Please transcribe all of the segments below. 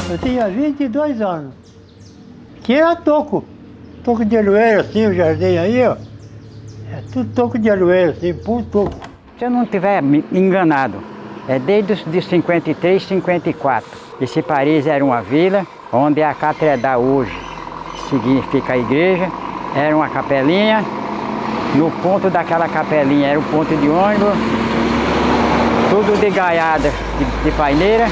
Eu tinha 22 anos. Que era toco. Toco de aroeiro, assim, o jardim aí, ó. É tudo toco de aroeiro, assim, puro toco. Se eu não estiver enganado, é desde os de 53, 54. Esse Paris era uma vila onde a catedral hoje, que significa a igreja, era uma capelinha. No ponto daquela capelinha era um ponto de ônibus, tudo de gaiada de paineira.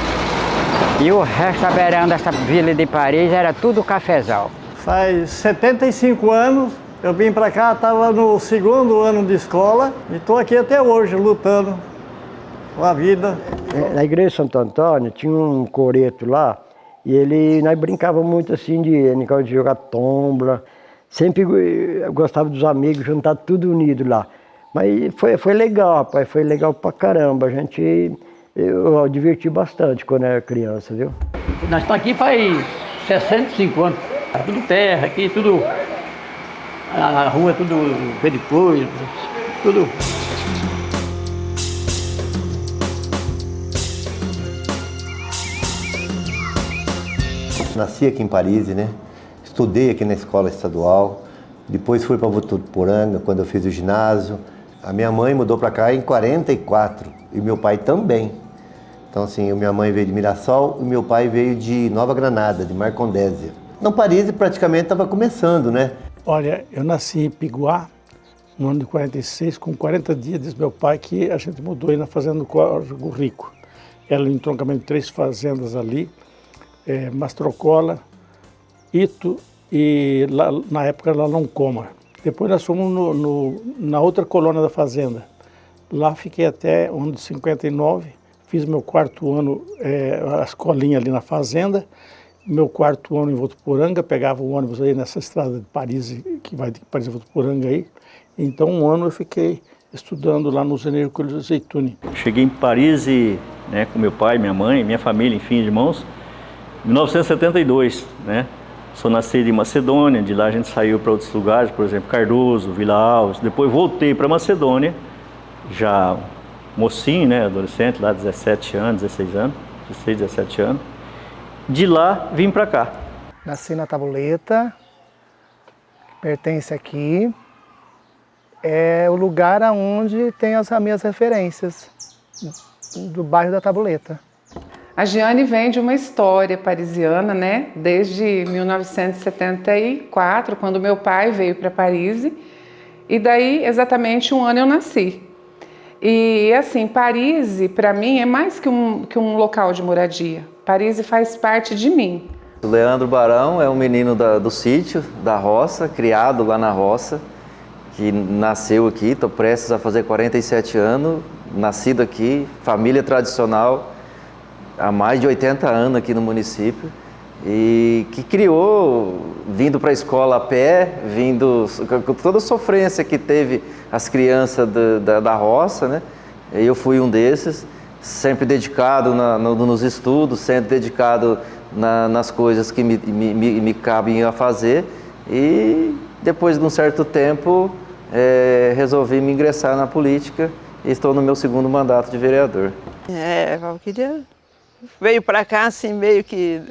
E o resto da beirão dessa vila de Paris era tudo cafezal. Faz 75 anos, eu vim para cá, estava no 2º ano de escola e estou aqui até hoje lutando com a vida. Na igreja de Santo Antônio tinha um coreto lá e nós brincávamos muito assim de jogar tombola. Sempre gostava dos amigos, juntar tudo unido lá. Mas foi legal, rapaz, foi legal pra caramba. Eu diverti bastante quando era criança, viu? Nós estamos aqui faz 65 anos. Tudo terra aqui, tudo. A rua tudo verde coisa, tudo. Nasci aqui em Paris, né? Estudei aqui na escola estadual. Depois fui para Votuporanga, quando eu fiz o ginásio. A minha mãe mudou para cá em 44 e meu pai também. Então, assim, minha mãe veio de Mirassol e meu pai veio de Nova Granada, de Marcondésia. Então, Paris praticamente estava começando, né? Olha, eu nasci em Piguá, no ano de 46, com 40 dias, diz meu pai, que a gente mudou aí na fazenda do Córrego Rico. Era um entroncamento de 3 fazendas ali, Mastrocola, Ito e, lá, na época, Laloncoma. Depois nós fomos na outra colônia da fazenda. Lá fiquei até o ano de 59, fiz meu 4º ano, a escolinha ali na fazenda, meu 4º ano em Votuporanga, pegava o ônibus aí nessa estrada de Paris, que vai de Paris a Votuporanga aí. Então, um ano eu fiquei estudando lá no Usineiro Coelho Zeituni. Cheguei em Paris, né, com meu pai, minha mãe, minha família, enfim, irmãos, em 1972, né? Sou nascido em Macedônia, de lá a gente saiu para outros lugares, por exemplo, Cardoso, Vila Alves. Depois voltei para Macedônia, já mocinho, né, adolescente, lá 17 anos, 16 anos, 16, 17 anos. De lá vim para cá. Nasci na Tabuleta, que pertence aqui. É o lugar onde tem as minhas referências do bairro da Tabuleta. A Giane vem de uma história parisiana, né? Desde 1974, quando meu pai veio para Paris, e daí exatamente um ano eu nasci. E assim, Paris para mim é mais que um local de moradia. Paris faz parte de mim. O Leandro Barão é um menino do sítio, da roça, criado lá na roça, que nasceu aqui, estou prestes a fazer 47 anos, nascido aqui, família tradicional, há mais de 80 anos aqui no município, e que criou, vindo para a escola a pé, vindo com toda a sofrência que teve as crianças da roça, né? Eu fui um desses, sempre dedicado nos estudos, sempre dedicado nas coisas que me cabem a fazer, e depois de um certo tempo resolvi me ingressar na política e estou no meu 2º mandato de vereador. Valquíria veio para cá assim meio que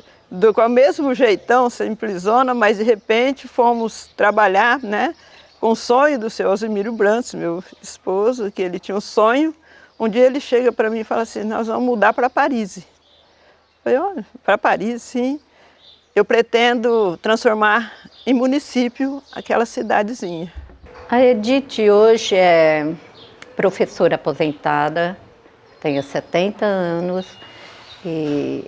com o mesmo jeitão, simplesona, mas de repente fomos trabalhar, né, com o sonho do seu Alzimiro Brantes, meu esposo, que ele tinha um sonho. Um dia ele chega para mim e fala assim, nós vamos mudar para Paris. Eu falei, olha, para Paris, sim. Eu pretendo transformar em município aquela cidadezinha. A Edith hoje é professora aposentada, tenho 70 anos e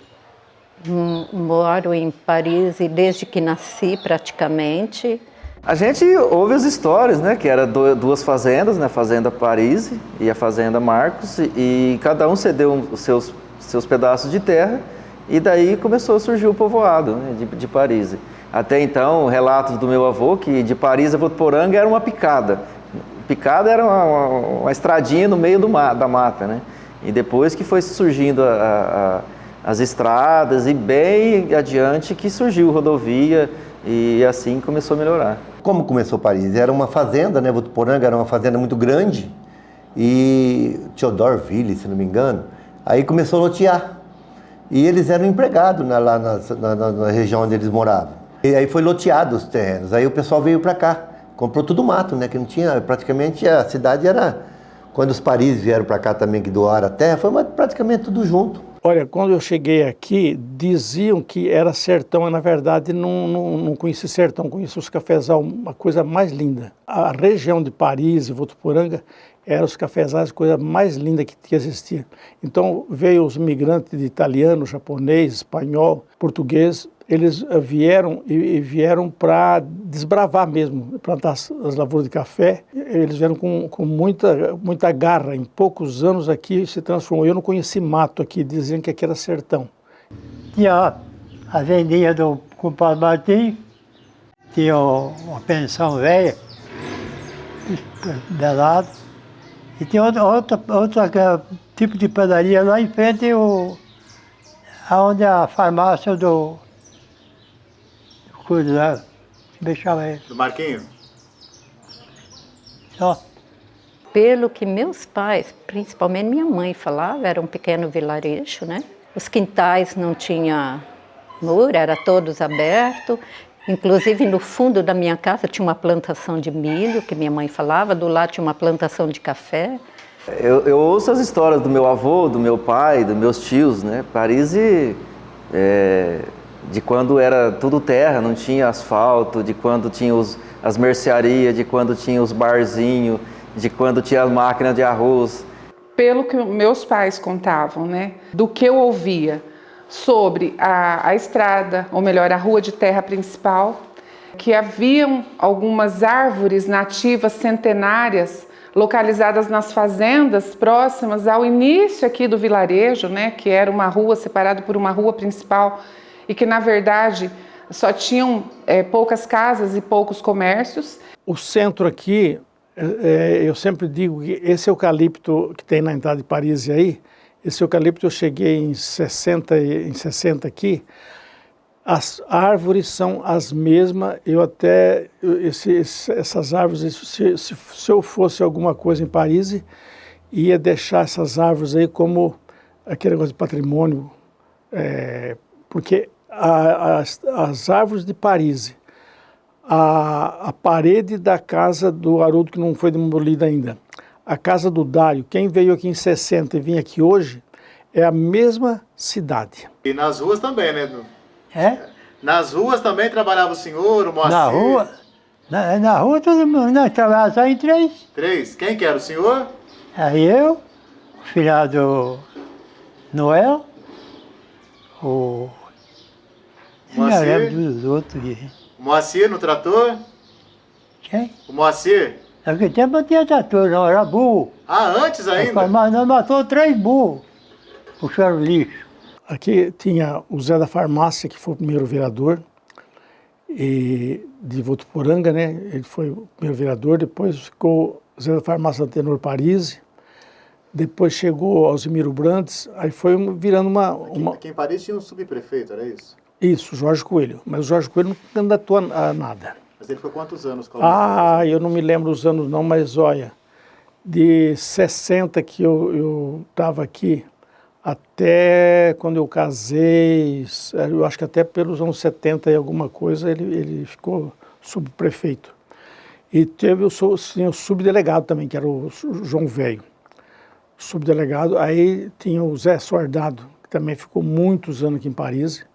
moro em Paris desde que nasci praticamente. A gente ouve as histórias, né, que era 2 fazendas, né, a Fazenda Paris e a Fazenda Marcos, e cada um cedeu os seus pedaços de terra, e daí começou a surgir o povoado, né, de Paris. Até então, relatos do meu avô, que de Paris a Votuporanga era uma picada. Picada era uma estradinha no meio da mata, né? E depois que foi surgindo as estradas e bem adiante que surgiu rodovia e assim começou a melhorar. Como começou Paris? Era uma fazenda, né? Votuporanga era uma fazenda muito grande e Theodore Ville, se não me engano, aí começou a lotear. e eles eram empregados lá na região onde eles moravam. E aí foi loteado os terrenos, aí o pessoal veio para cá, comprou tudo mato, né, que não tinha, praticamente a cidade era, quando os Paris vieram para cá também, que doaram a terra, foi praticamente tudo junto. Olha, quando eu cheguei aqui, diziam que era sertão, mas na verdade não conheci sertão, conheci os cafezal, uma coisa mais linda. A região de Paris e Votuporanga eram os cafezais, a coisa mais linda que existia. Então veio os imigrantes de italiano, japonês, espanhol, português, eles vieram para desbravar mesmo, plantar as lavouras de café. Eles vieram com muita garra. Em poucos anos aqui se transformou. Eu não conheci mato aqui, diziam que aqui era sertão. Tinha a vendinha do compadre Martim, tinha uma pensão velha, de lado, e tinha outro tipo de padaria lá em frente, onde a farmácia do coisa lá, deixava ele. Do Marquinho? Só. Pelo que meus pais, principalmente minha mãe, falava, era um pequeno vilarejo, né? Os quintais não tinha muro, era todos abertos. Inclusive no fundo da minha casa tinha uma plantação de milho, que minha mãe falava, do lado tinha uma plantação de café. Eu ouço as histórias do meu avô, do meu pai, dos meus tios, né? Paris, de quando era tudo terra, não tinha asfalto, de quando tinha as mercearias, de quando tinha os barzinhos, de quando tinha as máquinas de arroz. Pelo que meus pais contavam, né? Do que eu ouvia sobre a estrada, ou melhor, a rua de terra principal, que haviam algumas árvores nativas centenárias localizadas nas fazendas próximas ao início aqui do vilarejo, né, que era uma rua separada por uma rua principal e que, na verdade, só tinham poucas casas e poucos comércios. O centro aqui, eu sempre digo que esse eucalipto que tem na entrada de Paris aí, esse eucalipto eu cheguei em 60 aqui, as árvores são as mesmas, essas árvores, se eu fosse alguma coisa em Paris, ia deixar essas árvores aí como aquele negócio de patrimônio, porque as árvores de Paris, a parede da casa do Haroldo, que não foi demolida ainda, a casa do Dário, quem veio aqui em 60 e vinha aqui hoje, é a mesma cidade. E nas ruas também, né? É? Nas ruas também trabalhava o senhor, o Moacir? Na rua? Na rua todo mundo, nós trabalhávamos só em três. Três? Quem que era o senhor? Aí eu, o filhado Noel, o... Moacir? Eu lembro dos outros. O Moacir no trator? Quem? O Moacir? Naquele tempo não tinha trator, não, era burro. Ah, antes ainda? Mas nós matou 3 burros, puxaram lixo. Aqui tinha o Zé da Farmácia, que foi o primeiro vereador de Votuporanga, né? Ele foi o primeiro vereador, depois ficou o Zé da Farmácia Tenor Paris, depois chegou Alzimiro Brandes, aí foi virando uma... Aqui em Paris tinha um subprefeito, era isso? Isso, Jorge Coelho, mas o Jorge Coelho não candidatou a nada. Mas ele ficou quantos anos? Eu não me lembro os anos não, mas olha, de 60 que eu estava aqui, até quando eu casei, eu acho que até pelos anos 70 e alguma coisa, ele ficou subprefeito. E teve o subdelegado também, que era o João Velho. Subdelegado, aí tinha o Zé Sordado, que também ficou muitos anos aqui em Paris,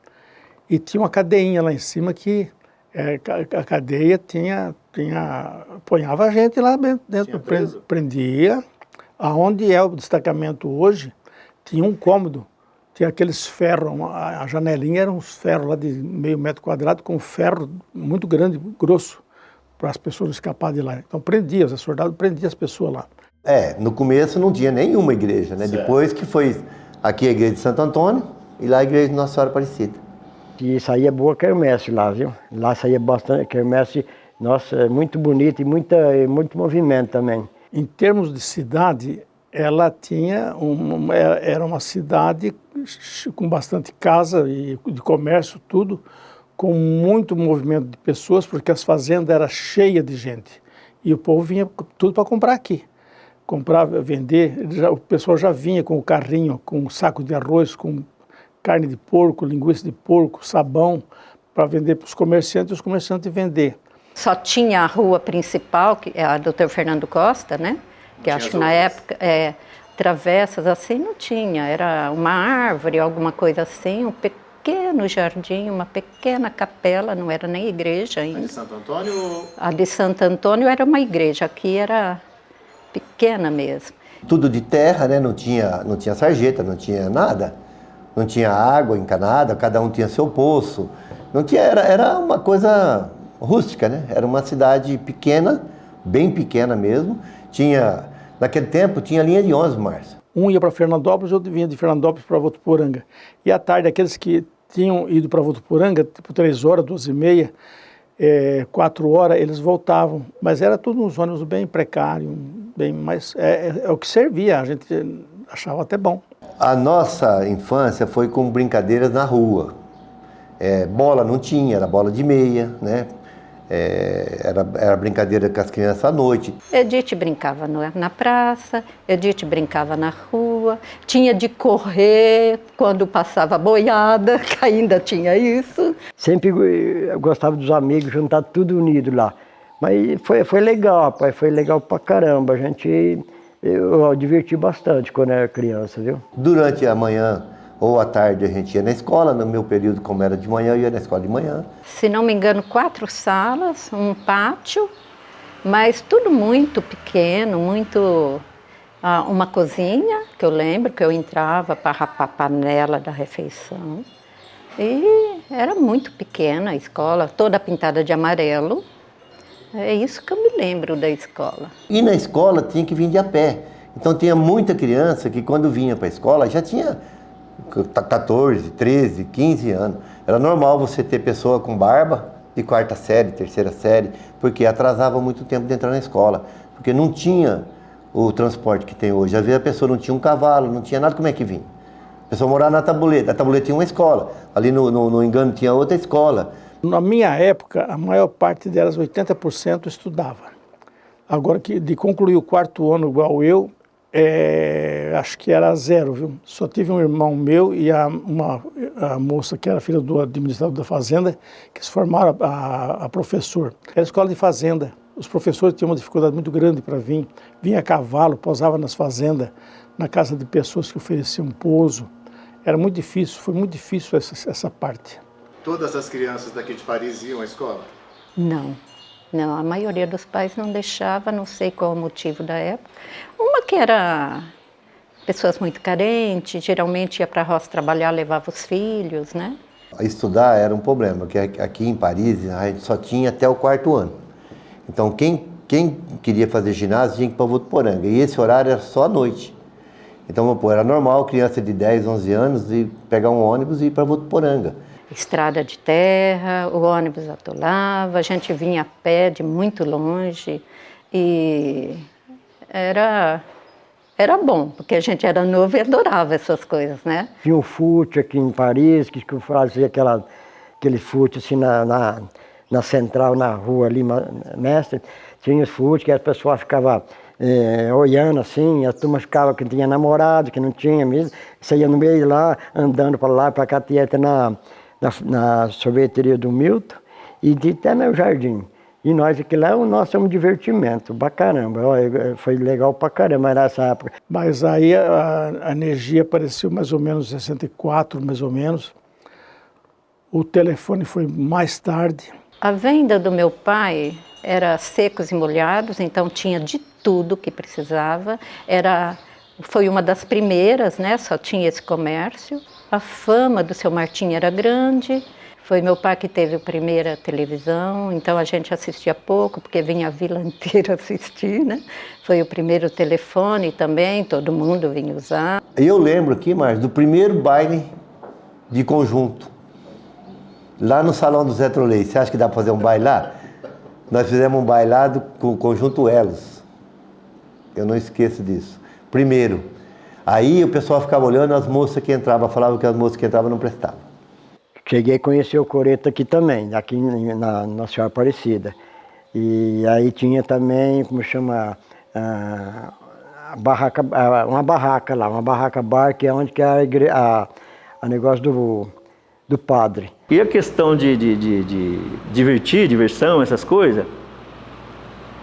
e tinha uma cadeinha lá em cima que a cadeia ponhava a gente lá dentro, prendia. Aonde é o destacamento hoje, tinha um cômodo, tinha aqueles ferros, a janelinha era uns ferros lá de meio metro quadrado, com um ferro muito grande, grosso, para as pessoas não escaparem de lá. Então prendia, os soldados prendiam as pessoas lá. No começo não tinha nenhuma igreja, né? Certo. Depois que foi aqui a igreja de Santo Antônio e lá a igreja de Nossa Senhora Aparecida. E saía boa quermesse lá, viu? Lá saía bastante quermesse, nossa, muito bonita e muito movimento também. Em termos de cidade, ela era uma cidade com bastante casa e de comércio, tudo, com muito movimento de pessoas, porque as fazendas eram cheias de gente. E o povo vinha tudo para comprar aqui. Comprar, vender, o pessoal já vinha com o carrinho, com um saco de arroz, com carne de porco, linguiça de porco, sabão, para vender para os comerciantes e os comerciantes vender. Só tinha a rua principal, que é a Dr. Fernando Costa, né? Que acho que na época, travessas assim não tinha, era uma árvore, alguma coisa assim, um pequeno jardim, uma pequena capela, não era nem igreja ainda. A de Santo Antônio? A de Santo Antônio era uma igreja, aqui era pequena mesmo. Tudo de terra, né? Não tinha sarjeta, não tinha nada. Não tinha água encanada, cada um tinha seu poço. Não tinha, era uma coisa rústica, né? Era uma cidade pequena, bem pequena mesmo. Naquele tempo tinha linha de ônibus, Márcio. Um ia para Fernandópolis, outro vinha de Fernandópolis para Votuporanga. E à tarde, aqueles que tinham ido para Votuporanga, tipo 3 horas, 2h30, 4 horas, eles voltavam. Mas era tudo uns ônibus bem precários, mas é o que servia, a gente achava até bom. A nossa infância foi com brincadeiras na rua. Bola não tinha, era bola de meia, né? Era brincadeira com as crianças à noite. Edith brincava na praça, Edith brincava na rua, tinha de correr quando passava boiada, que ainda tinha isso. Sempre eu gostava dos amigos, juntar tudo unido lá. Mas foi legal, rapaz, foi legal pra caramba. Eu diverti bastante quando era criança, viu? Durante a manhã ou à tarde a gente ia na escola, no meu período, como era de manhã, eu ia na escola de manhã. Se não me engano, 4 salas, um pátio, mas tudo muito pequeno, uma cozinha, que eu lembro que eu entrava para rapar a panela da refeição. E era muito pequena a escola, toda pintada de amarelo. É isso que eu me lembro da escola. E na escola tinha que vir de a pé. Então tinha muita criança que quando vinha para a escola já tinha 14, 13, 15 anos. Era normal você ter pessoa com barba de 4ª série, 3ª série, porque atrasava muito tempo de entrar na escola. Porque não tinha o transporte que tem hoje. Às vezes a pessoa não tinha um cavalo, não tinha nada, como é que vinha? A pessoa morava na Tabuleta, a Tabuleta tinha uma escola. Ali no Engano tinha outra escola. Na minha época, a maior parte delas, 80%, estudava. Agora, de concluir o 4º ano igual eu, acho que era 0, viu? Só tive um irmão meu e a moça que era filha do administrador da fazenda, que se formaram a professor. Era escola de fazenda. Os professores tinham uma dificuldade muito grande para vir. Vinha a cavalo, pousava nas fazendas, na casa de pessoas que ofereciam pouso. Era muito difícil, foi muito difícil essa parte. Todas as crianças daqui de Paris iam à escola? Não, a maioria dos pais não deixava, não sei qual o motivo da época. Uma que era pessoas muito carentes, geralmente ia para a roça trabalhar, levava os filhos, né? Estudar era um problema, porque aqui em Paris a gente só tinha até o 4º ano. Então quem queria fazer ginásio tinha que ir para Votuporanga, e esse horário era só à noite. Então era normal criança de 10, 11 anos ir pegar um ônibus e ir para Votuporanga. Estrada de terra, o ônibus atolava, a gente vinha a pé de muito longe e era bom, porque a gente era novo e adorava essas coisas, né? Tinha um fute aqui em Paris, que fazia aquele fute assim na central, na rua ali, mestre. Tinha os fute que as pessoas ficavam olhando assim, a turma ficava que tinha namorado, que não tinha mesmo. Saía no meio lá, andando para lá, para cá, tinha até na sorveteria do Milton e até no jardim. E nós aqui lá, nós é um divertimento, pra caramba. Foi legal pra caramba nessa época. Mas aí a energia apareceu mais ou menos em 64, mais ou menos. O telefone foi mais tarde. A venda do meu pai era secos e molhados, então tinha de tudo que precisava. Foi uma das primeiras, né? Só tinha esse comércio. A fama do seu Martim era grande. Foi meu pai que teve a primeira televisão, então a gente assistia pouco, porque vinha a vila inteira assistir, né? Foi o primeiro telefone também, todo mundo vinha usar. Eu lembro aqui, Márcio, do primeiro baile de conjunto, lá no Salão do Zé Trolei. Você acha que dá para fazer um baile lá? Nós fizemos um bailado com o Conjunto Elos. Eu não esqueço disso. Primeiro. Aí o pessoal ficava olhando, as moças que entravam, falavam que as moças que entravam não prestavam. Cheguei a conhecer o coreto aqui também, aqui na Senhora Aparecida. E aí tinha também, como chama, uma barraca lá, uma barraca bar, que é onde que é a negócio do padre. E a questão de diversão, essas coisas,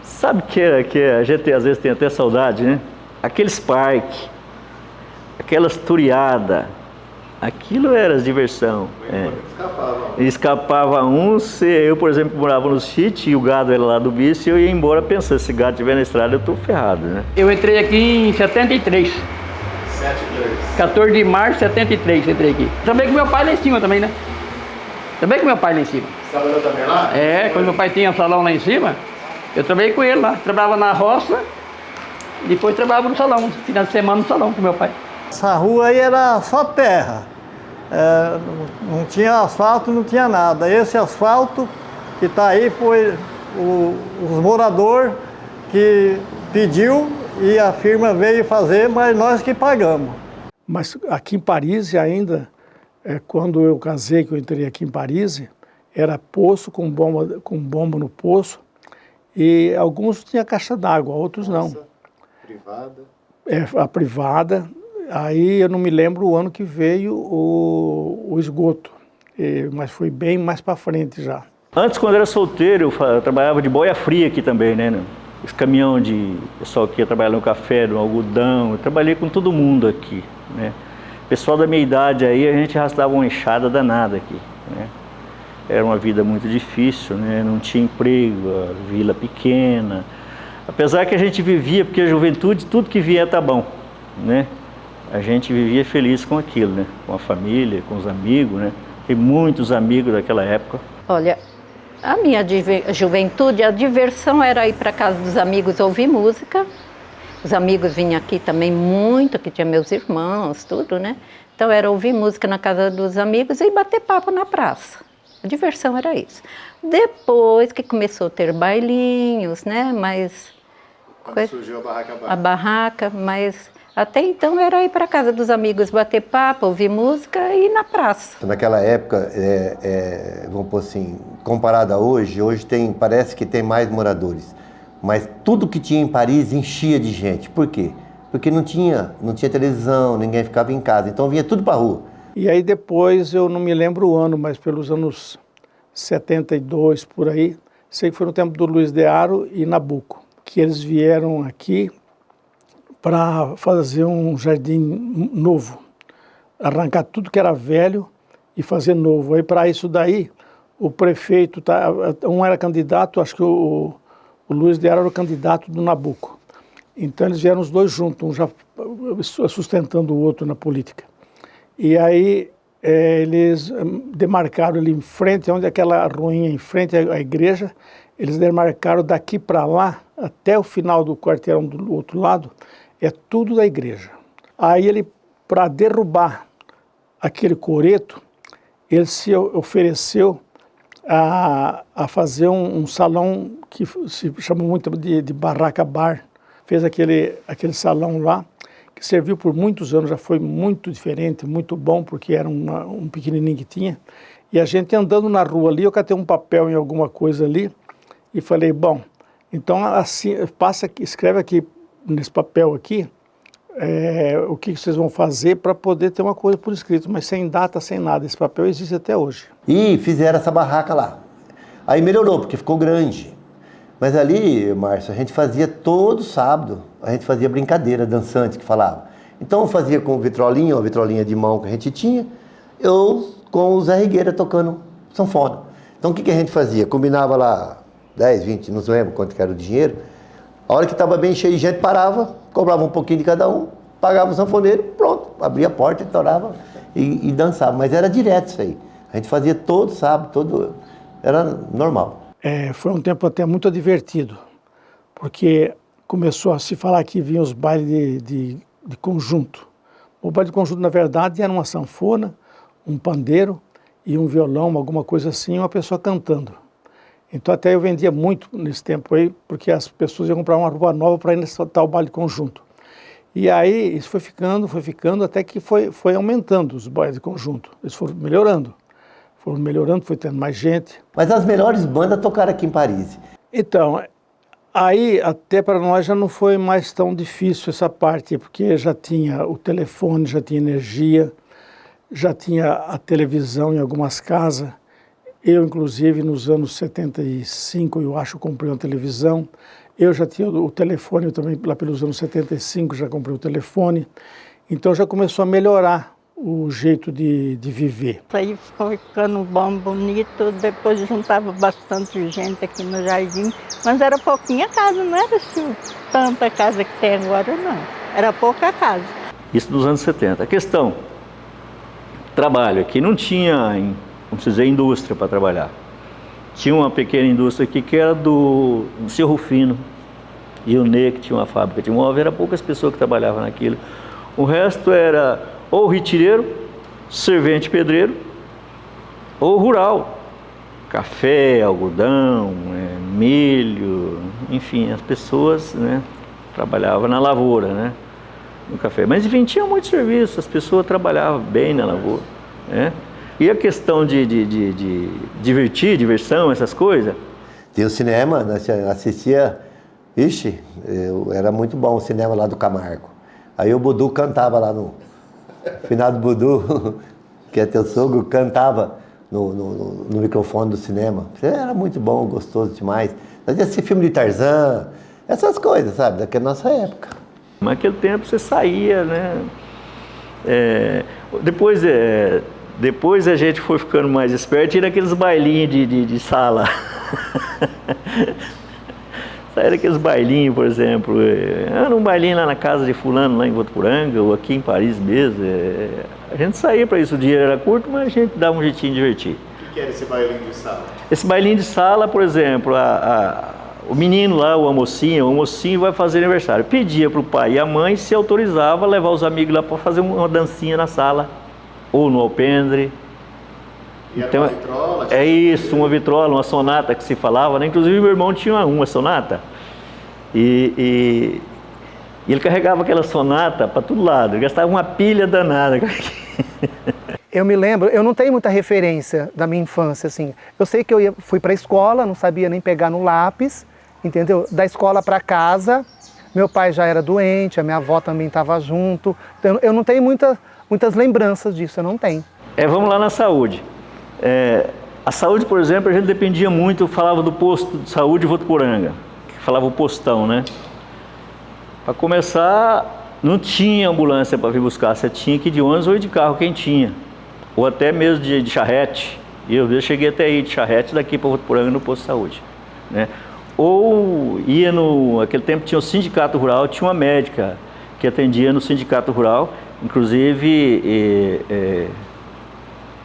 sabe que a gente às vezes tem até saudade, né? Aqueles parques, aquelas turiadas, aquilo era diversão. Escapava uns, eu, por exemplo, morava no sítio e o gado era lá do bicho e eu ia embora pensando, se o gado estiver na estrada eu estou ferrado, né? Eu entrei aqui em 73. 14 de março de 73 entrei aqui. Trabalhei com meu pai lá em cima também, né? Trabalhei com meu pai lá em cima. Você trabalhou também lá? É, quando meu pai tinha um salão lá em cima, eu trabalhei com ele lá. Trabalhava na roça, depois trabalhava no salão, final de semana no salão com meu pai. Essa rua aí era só terra. Não tinha asfalto, não tinha nada. Esse asfalto que está aí foi os moradores que pediu e a firma veio fazer, mas nós que pagamos. Mas aqui em Paris ainda, quando eu casei, que eu entrei aqui em Paris, era poço com bomba no poço e alguns tinham caixa d'água, outros não. Privada? A privada. Aí eu não me lembro o ano que veio o esgoto, mas foi bem mais para frente já. Antes, quando eu era solteiro, eu trabalhava de boia fria aqui também, né? Os caminhão de pessoal que ia trabalhar no café, no algodão, eu trabalhei com todo mundo aqui, né? Pessoal da minha idade aí, a gente arrastava uma enxada danada aqui, né? Era uma vida muito difícil, né? Não tinha emprego, a vila pequena. Apesar que a gente vivia, porque a juventude, tudo que vier tá bom, né? A gente vivia feliz com aquilo, né? Com a família, com os amigos, né? Tem muitos amigos daquela época. Olha, a minha juventude, a diversão era ir para casa dos amigos ouvir música. Os amigos vinham aqui também muito, que tinha meus irmãos, tudo, né? Então era ouvir música na casa dos amigos e bater papo na praça. A diversão era isso. Depois que começou a ter bailinhos, né? Mas Quando surgiu a barraca bar. a barraca, mas até então era ir para casa dos amigos, bater papo, ouvir música e ir na praça. Naquela época, vamos pôr assim, comparado a hoje parece que tem mais moradores. Mas tudo que tinha em Paris enchia de gente. Por quê? Porque não tinha televisão, ninguém ficava em casa, então vinha tudo para a rua. E aí depois, eu não me lembro o ano, mas pelos anos 72, por aí, sei que foi no tempo do Luiz de Haro e Nabuco, que eles vieram aqui para fazer um jardim novo, arrancar tudo que era velho e fazer novo. Aí para isso daí, o prefeito, um era candidato, acho que o Luiz de Haro era o candidato do Nabuco. Então eles vieram os dois juntos, um já sustentando o outro na política. E aí eles demarcaram ali em frente, onde aquela ruinha em frente à igreja, eles demarcaram daqui para lá, até o final do quarteirão do outro lado, é tudo da igreja. Aí ele, para derrubar aquele coreto, ele se ofereceu a fazer um salão que se chama muito de barraca bar. Fez aquele salão lá, que serviu por muitos anos, já foi muito diferente, muito bom, porque era um pequenininho que tinha. E a gente andando na rua ali, eu catei um papel em alguma coisa ali e falei, bom, então assim, escreve aqui nesse papel aqui, o que vocês vão fazer para poder ter uma coisa por escrito, mas sem data, sem nada. Esse papel existe até hoje. E fizeram essa barraca lá. Aí melhorou, porque ficou grande. Mas ali, Márcio, a gente fazia todo sábado, a gente fazia brincadeira dançante, que falava. Então eu fazia com uma vitrolinha de mão que a gente tinha, eu com o Zé Rigueira tocando sanfona. Então o que a gente fazia? Combinava lá 10, 20, não lembro quanto que era o dinheiro. A hora que estava bem cheio de gente, parava, cobrava um pouquinho de cada um, pagava o sanfoneiro, pronto, abria a porta, estourava e dançava. Mas era direto isso aí. A gente fazia todo sábado, era normal. Foi um tempo até muito divertido, porque começou a se falar que vinham os bailes de conjunto. O baile de conjunto, na verdade, era uma sanfona, um pandeiro e um violão, alguma coisa assim, uma pessoa cantando. Então até eu vendia muito nesse tempo aí, porque as pessoas iam comprar uma roupa nova para ir nesse tal baile de conjunto. E aí isso foi ficando, até que foi aumentando os bailes de conjunto. Eles foram melhorando, foi tendo mais gente. Mas as melhores bandas tocaram aqui em Paris. Então, aí até para nós já não foi mais tão difícil essa parte, porque já tinha o telefone, já tinha energia, já tinha a televisão em algumas casas. Eu, inclusive, nos anos 75, eu acho, comprei uma televisão. Eu já tinha o telefone, eu também, lá pelos anos 75, já comprei o telefone. Então já começou a melhorar o jeito de viver. Isso aí foi ficando bom, bonito, depois juntava bastante gente aqui no jardim, mas era pouquinha casa, não era assim, tanta casa que tem agora, não. Era pouca casa. Isso nos anos 70. A questão, trabalho, aqui não tinha, vamos dizer, indústria para trabalhar. Tinha uma pequena indústria aqui que era do Seu Rufino e o Ney, que tinha uma fábrica de móvel, eram poucas pessoas que trabalhavam naquilo. O resto era ou retireiro, servente pedreiro, ou rural. Café, algodão, milho, enfim, as pessoas, né, trabalhavam na lavoura, né, no café. Mas enfim, tinha muito serviço, as pessoas trabalhavam bem na lavoura, né. E a questão de diversão, essas coisas? Tem o cinema, nós assistia, ixi, era muito bom o cinema lá do Camargo. Aí o Budu cantava lá no finado Budu, que é teu sogro, cantava no microfone do cinema. Era muito bom, gostoso demais. Nós ia assistir filme de Tarzan, essas coisas, sabe, daquela nossa época. Naquele tempo você saía, né? Depois a gente foi ficando mais esperto e ia naqueles bailinhos de sala. Saía aqueles bailinhos, por exemplo. Era um bailinho lá na casa de fulano, lá em Votuporanga, ou aqui em Paris mesmo. A gente saía para isso, o dinheiro era curto, mas a gente dava um jeitinho de divertir. O que era esse bailinho de sala? Esse bailinho de sala, por exemplo, o menino lá, o mocinho vai fazer aniversário. Pedia para o pai e a mãe se autorizava a levar os amigos lá para fazer uma dancinha na sala, ou no alpendre. E era então, uma vitrola? É isso, uma vitrola, uma sonata que se falava, né? Inclusive meu irmão tinha uma sonata e ele carregava aquela sonata para todo lado, ele gastava uma pilha danada. Eu me lembro, eu não tenho muita referência da minha infância, assim. Eu sei que fui para a escola, não sabia nem pegar no lápis, entendeu? Da escola para casa, meu pai já era doente, a minha avó também estava junto. Então, eu não tenho muitas lembranças disso, eu não tenho. Vamos lá na saúde. A saúde, por exemplo, a gente dependia muito, falava do posto de saúde de Votuporanga, que falava o postão, né? Para começar, não tinha ambulância para vir buscar, você tinha que ir de ônibus ou ir de carro, quem tinha. Ou até mesmo de charrete. Eu cheguei até aí de charrete daqui para Votuporanga no posto de saúde, né? Ou ia naquele tempo tinha o sindicato rural, tinha uma médica que atendia no sindicato rural, inclusive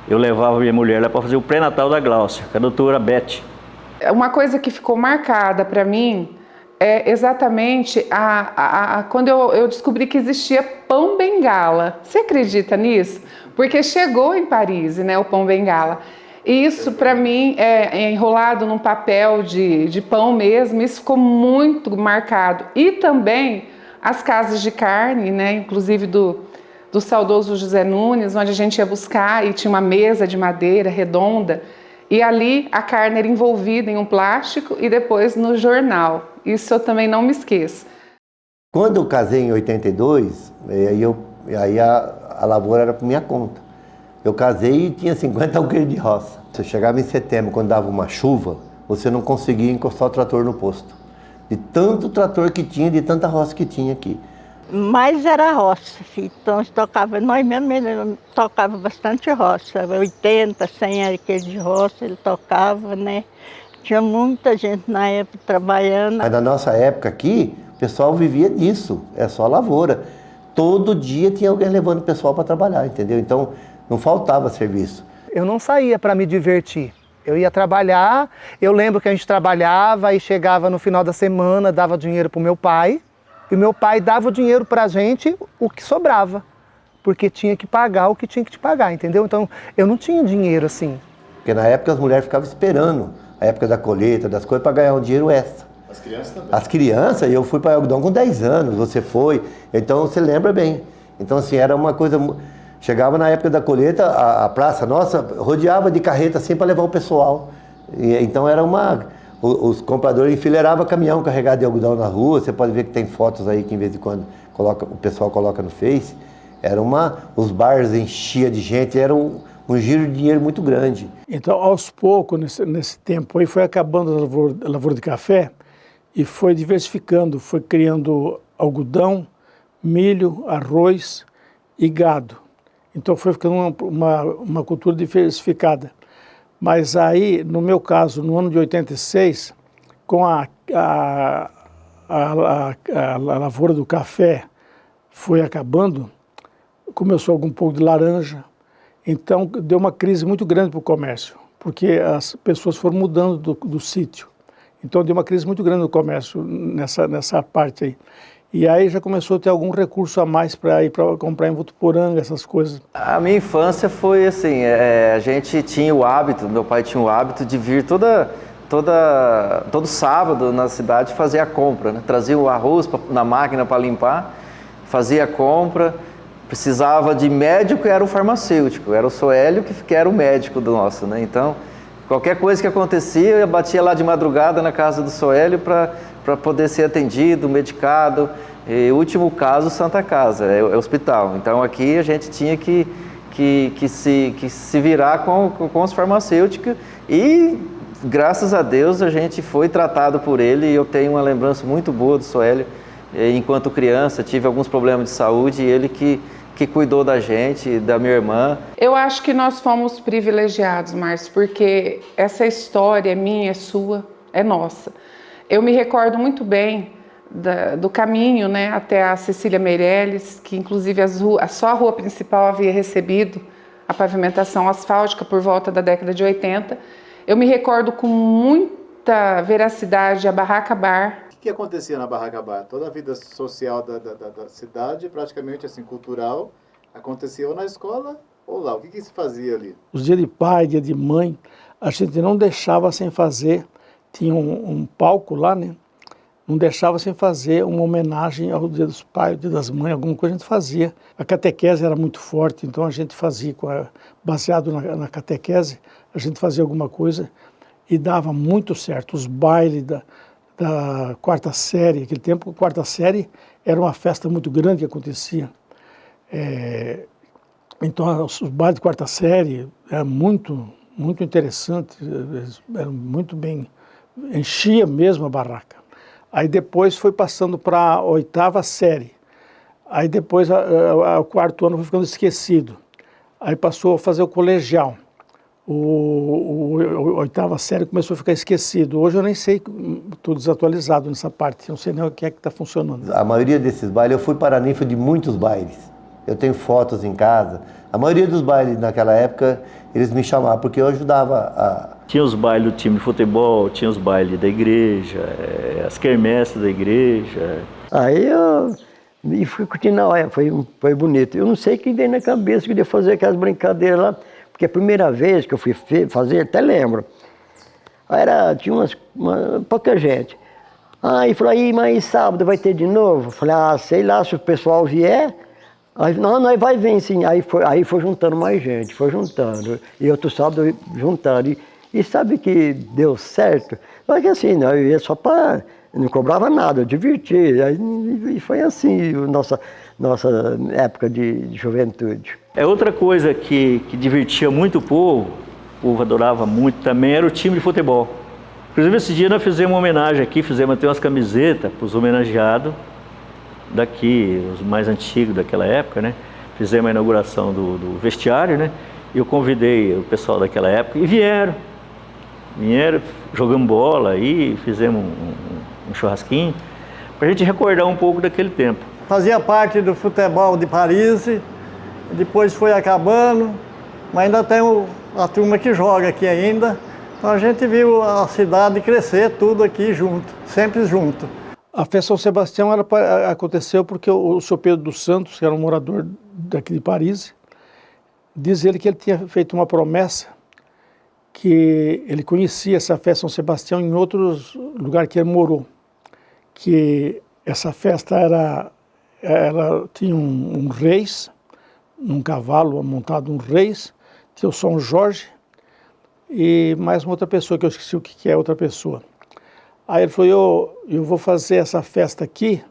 eu levava minha mulher lá para fazer o pré-natal da Gláucia, com a doutora Beth. Uma coisa que ficou marcada para mim é exatamente quando eu descobri que existia pão bengala. Você acredita nisso? Porque chegou em Paris, né, o pão bengala. E isso, para mim, é enrolado num papel de pão mesmo, isso ficou muito marcado. E também as casas de carne, né, inclusive do saudoso José Nunes, onde a gente ia buscar e tinha uma mesa de madeira redonda, e ali a carne era envolvida em um plástico e depois no jornal. Isso eu também não me esqueço. Quando eu casei em 82, aí a lavoura era por minha conta. Eu casei e tinha 50 alqueires de roça. Se eu chegava em setembro, quando dava uma chuva, você não conseguia encostar o trator no posto. De tanto trator que tinha, de tanta roça que tinha aqui. Mas era roça, então nós mesmo tocava bastante roça, 80, 100 arqueiros de roça ele tocava, né? Tinha muita gente na época trabalhando. Mas na nossa época aqui, o pessoal vivia disso, é só lavoura. Todo dia tinha alguém levando o pessoal para trabalhar, entendeu? Então não faltava serviço. Eu não saía para me divertir. Eu ia trabalhar, eu lembro que a gente trabalhava e chegava no final da semana, dava dinheiro para o meu pai. E o meu pai dava o dinheiro para a gente, o que sobrava, porque tinha que pagar o que tinha que te pagar, entendeu? Então, eu não tinha dinheiro assim. Porque na época as mulheres ficavam esperando a época da colheita, das coisas, para ganhar um dinheiro extra. As crianças também. As crianças, eu fui para algodão com 10 anos, você foi, então você lembra bem. Então, assim, era uma coisa... Chegava na época da colheita, a praça nossa rodeava de carreta assim para levar o pessoal. Então, era uma... Os compradores enfileiravam caminhão carregado de algodão na rua, você pode ver que tem fotos aí que de vez em quando o pessoal coloca no Face. Os bares enchiam de gente, era um giro de dinheiro muito grande. Então, aos poucos, nesse tempo aí, foi acabando a lavoura de café e foi diversificando, foi criando algodão, milho, arroz e gado. Então foi ficando uma cultura diversificada. Mas aí, no meu caso, no ano de 86, com a lavoura do café foi acabando, começou algum pouco de laranja, então deu uma crise muito grande para o comércio, porque as pessoas foram mudando do sítio. Então deu uma crise muito grande no comércio nessa parte aí. E aí já começou a ter algum recurso a mais para ir para comprar em Votuporanga, essas coisas. A minha infância foi assim, a gente tinha o hábito, meu pai tinha o hábito de vir todo sábado na cidade fazer a compra, né? Trazia o arroz na máquina para limpar, fazia a compra, precisava de médico e era o farmacêutico, era o Soélio que era o médico do nosso, né? Então, qualquer coisa que acontecia, eu batia lá de madrugada na casa do Soélio para poder ser atendido, medicado. E último caso, Santa Casa, é hospital. Então aqui a gente tinha que se virar com os farmacêuticos e, graças a Deus, a gente foi tratado por ele e eu tenho uma lembrança muito boa do Soélio. Enquanto criança, tive alguns problemas de saúde e ele que cuidou da gente, da minha irmã. Eu acho que nós fomos privilegiados, Márcio, porque essa história é minha, é sua, é nossa. Eu me recordo muito bem do caminho, né, até a Cecília Meirelles, que inclusive só a rua principal havia recebido a pavimentação asfáltica por volta da década de 80. Eu me recordo com muita veracidade a Barraca Bar. O que acontecia na Barraca Bar? Toda a vida social da cidade, praticamente assim, cultural, acontecia ou na escola ou lá. O que se fazia ali? Os dias de pai, dia de mãe, a gente não deixava sem fazer. Tinha um palco lá, né? Não deixava sem fazer uma homenagem ao Dia dos Pais, ao Dia das Mães, alguma coisa a gente fazia. A catequese era muito forte, então a gente fazia, baseado na catequese, a gente fazia alguma coisa e dava muito certo. Os bailes da quarta série, naquele tempo, a quarta série era uma festa muito grande que acontecia. Então os bailes de quarta série eram muito interessantes, eram muito bem, enchia mesmo a barraca. Aí depois foi passando para a oitava série. Aí depois o quarto ano foi ficando esquecido. Aí passou a fazer o colegial. A oitava série começou a ficar esquecido. Hoje eu nem sei, estou desatualizado nessa parte, não sei nem o que é que está funcionando. A maioria desses bailes, eu fui paraninfo de muitos bailes. Eu tenho fotos em casa. A maioria dos bailes naquela época, eles me chamavam, porque eu ajudava a... Tinha os bailes do time de futebol, tinha os bailes da igreja, as quermesses da igreja. Aí eu fui continuar, foi bonito. Eu não sei o que dei na cabeça que eu ia fazer aquelas brincadeiras lá, porque a primeira vez que eu fui fazer, até lembro, tinha pouca gente. Aí falou, mas sábado vai ter de novo? Eu falei, sei lá, se o pessoal vier. Aí, não, nós vai vir sim. Aí foi juntando mais gente, foi juntando. E outro sábado juntando. E sabe que deu certo? Só que assim, eu ia só para... Não cobrava nada, eu divertia. E foi assim nossa época de juventude. Outra coisa que divertia muito o povo adorava muito também, era o time de futebol. Inclusive esse dia nós fizemos uma homenagem aqui, fizemos até umas camisetas para os homenageados daqui, os mais antigos daquela época, né? Fizemos a inauguração do vestiário, né? E eu convidei o pessoal daquela época e vieram, jogamos bola aí, fizemos um churrasquinho, para a gente recordar um pouco daquele tempo. Fazia parte do futebol de Paris, depois foi acabando, mas ainda tem a turma que joga aqui ainda. Então a gente viu a cidade crescer tudo aqui junto, sempre junto. A festa São Sebastião aconteceu porque o Sr. Pedro dos Santos, que era um morador daqui de Paris, diz ele que ele tinha feito uma promessa que ele conhecia essa festa São Sebastião em outros lugares que ele morou, que essa festa ela tinha um reis, um cavalo montado, um reis, tinha o São Jorge e mais uma outra pessoa, que eu esqueci o que é outra pessoa. Aí ele falou, eu vou fazer essa festa aqui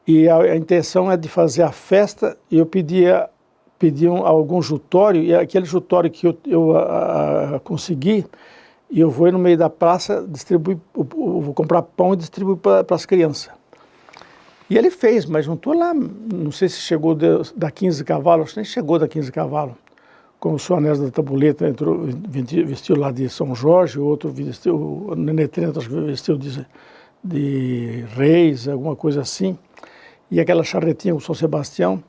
E a intenção é de fazer a festa, e eu pedi algum jutório, e aquele jutório que eu consegui, e eu vou no meio da praça, vou comprar pão e distribuir para as crianças. E ele fez, mas não estou lá, não sei se chegou da 15 cavalos, acho que nem chegou da 15 cavalos. Como o senhor Anésio da Tabuleta entrou, vestiu lá de São Jorge, o outro vestiu, o Nenê Trento vestiu de Reis, alguma coisa assim. E aquela charretinha com São Sebastião.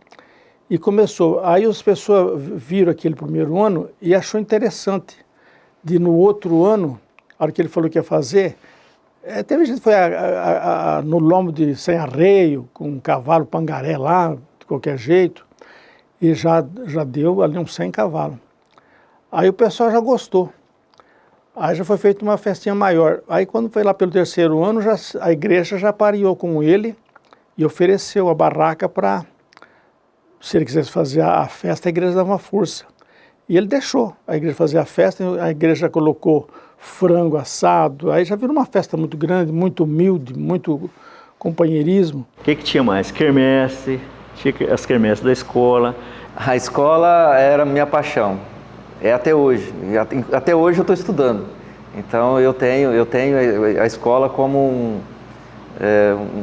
E começou. Aí as pessoas viram aquele primeiro ano e achou interessante de no outro ano, a hora que ele falou que ia fazer, teve gente que foi no lombo de sem arreio, com um cavalo pangaré lá, de qualquer jeito, e já deu ali uns 100 cavalos. Aí o pessoal já gostou. Aí já foi feita uma festinha maior. Aí quando foi lá pelo terceiro ano, a igreja já pareou com ele e ofereceu a barraca para, se ele quisesse fazer a festa, a igreja dava uma força. E ele deixou a igreja fazer a festa, a igreja colocou frango assado, aí já virou uma festa muito grande, muito humilde, muito companheirismo. O que tinha mais? Quermesse, tinha as quermesses da escola. A escola era minha paixão, é até hoje. Até hoje eu estou estudando. Então eu tenho a escola como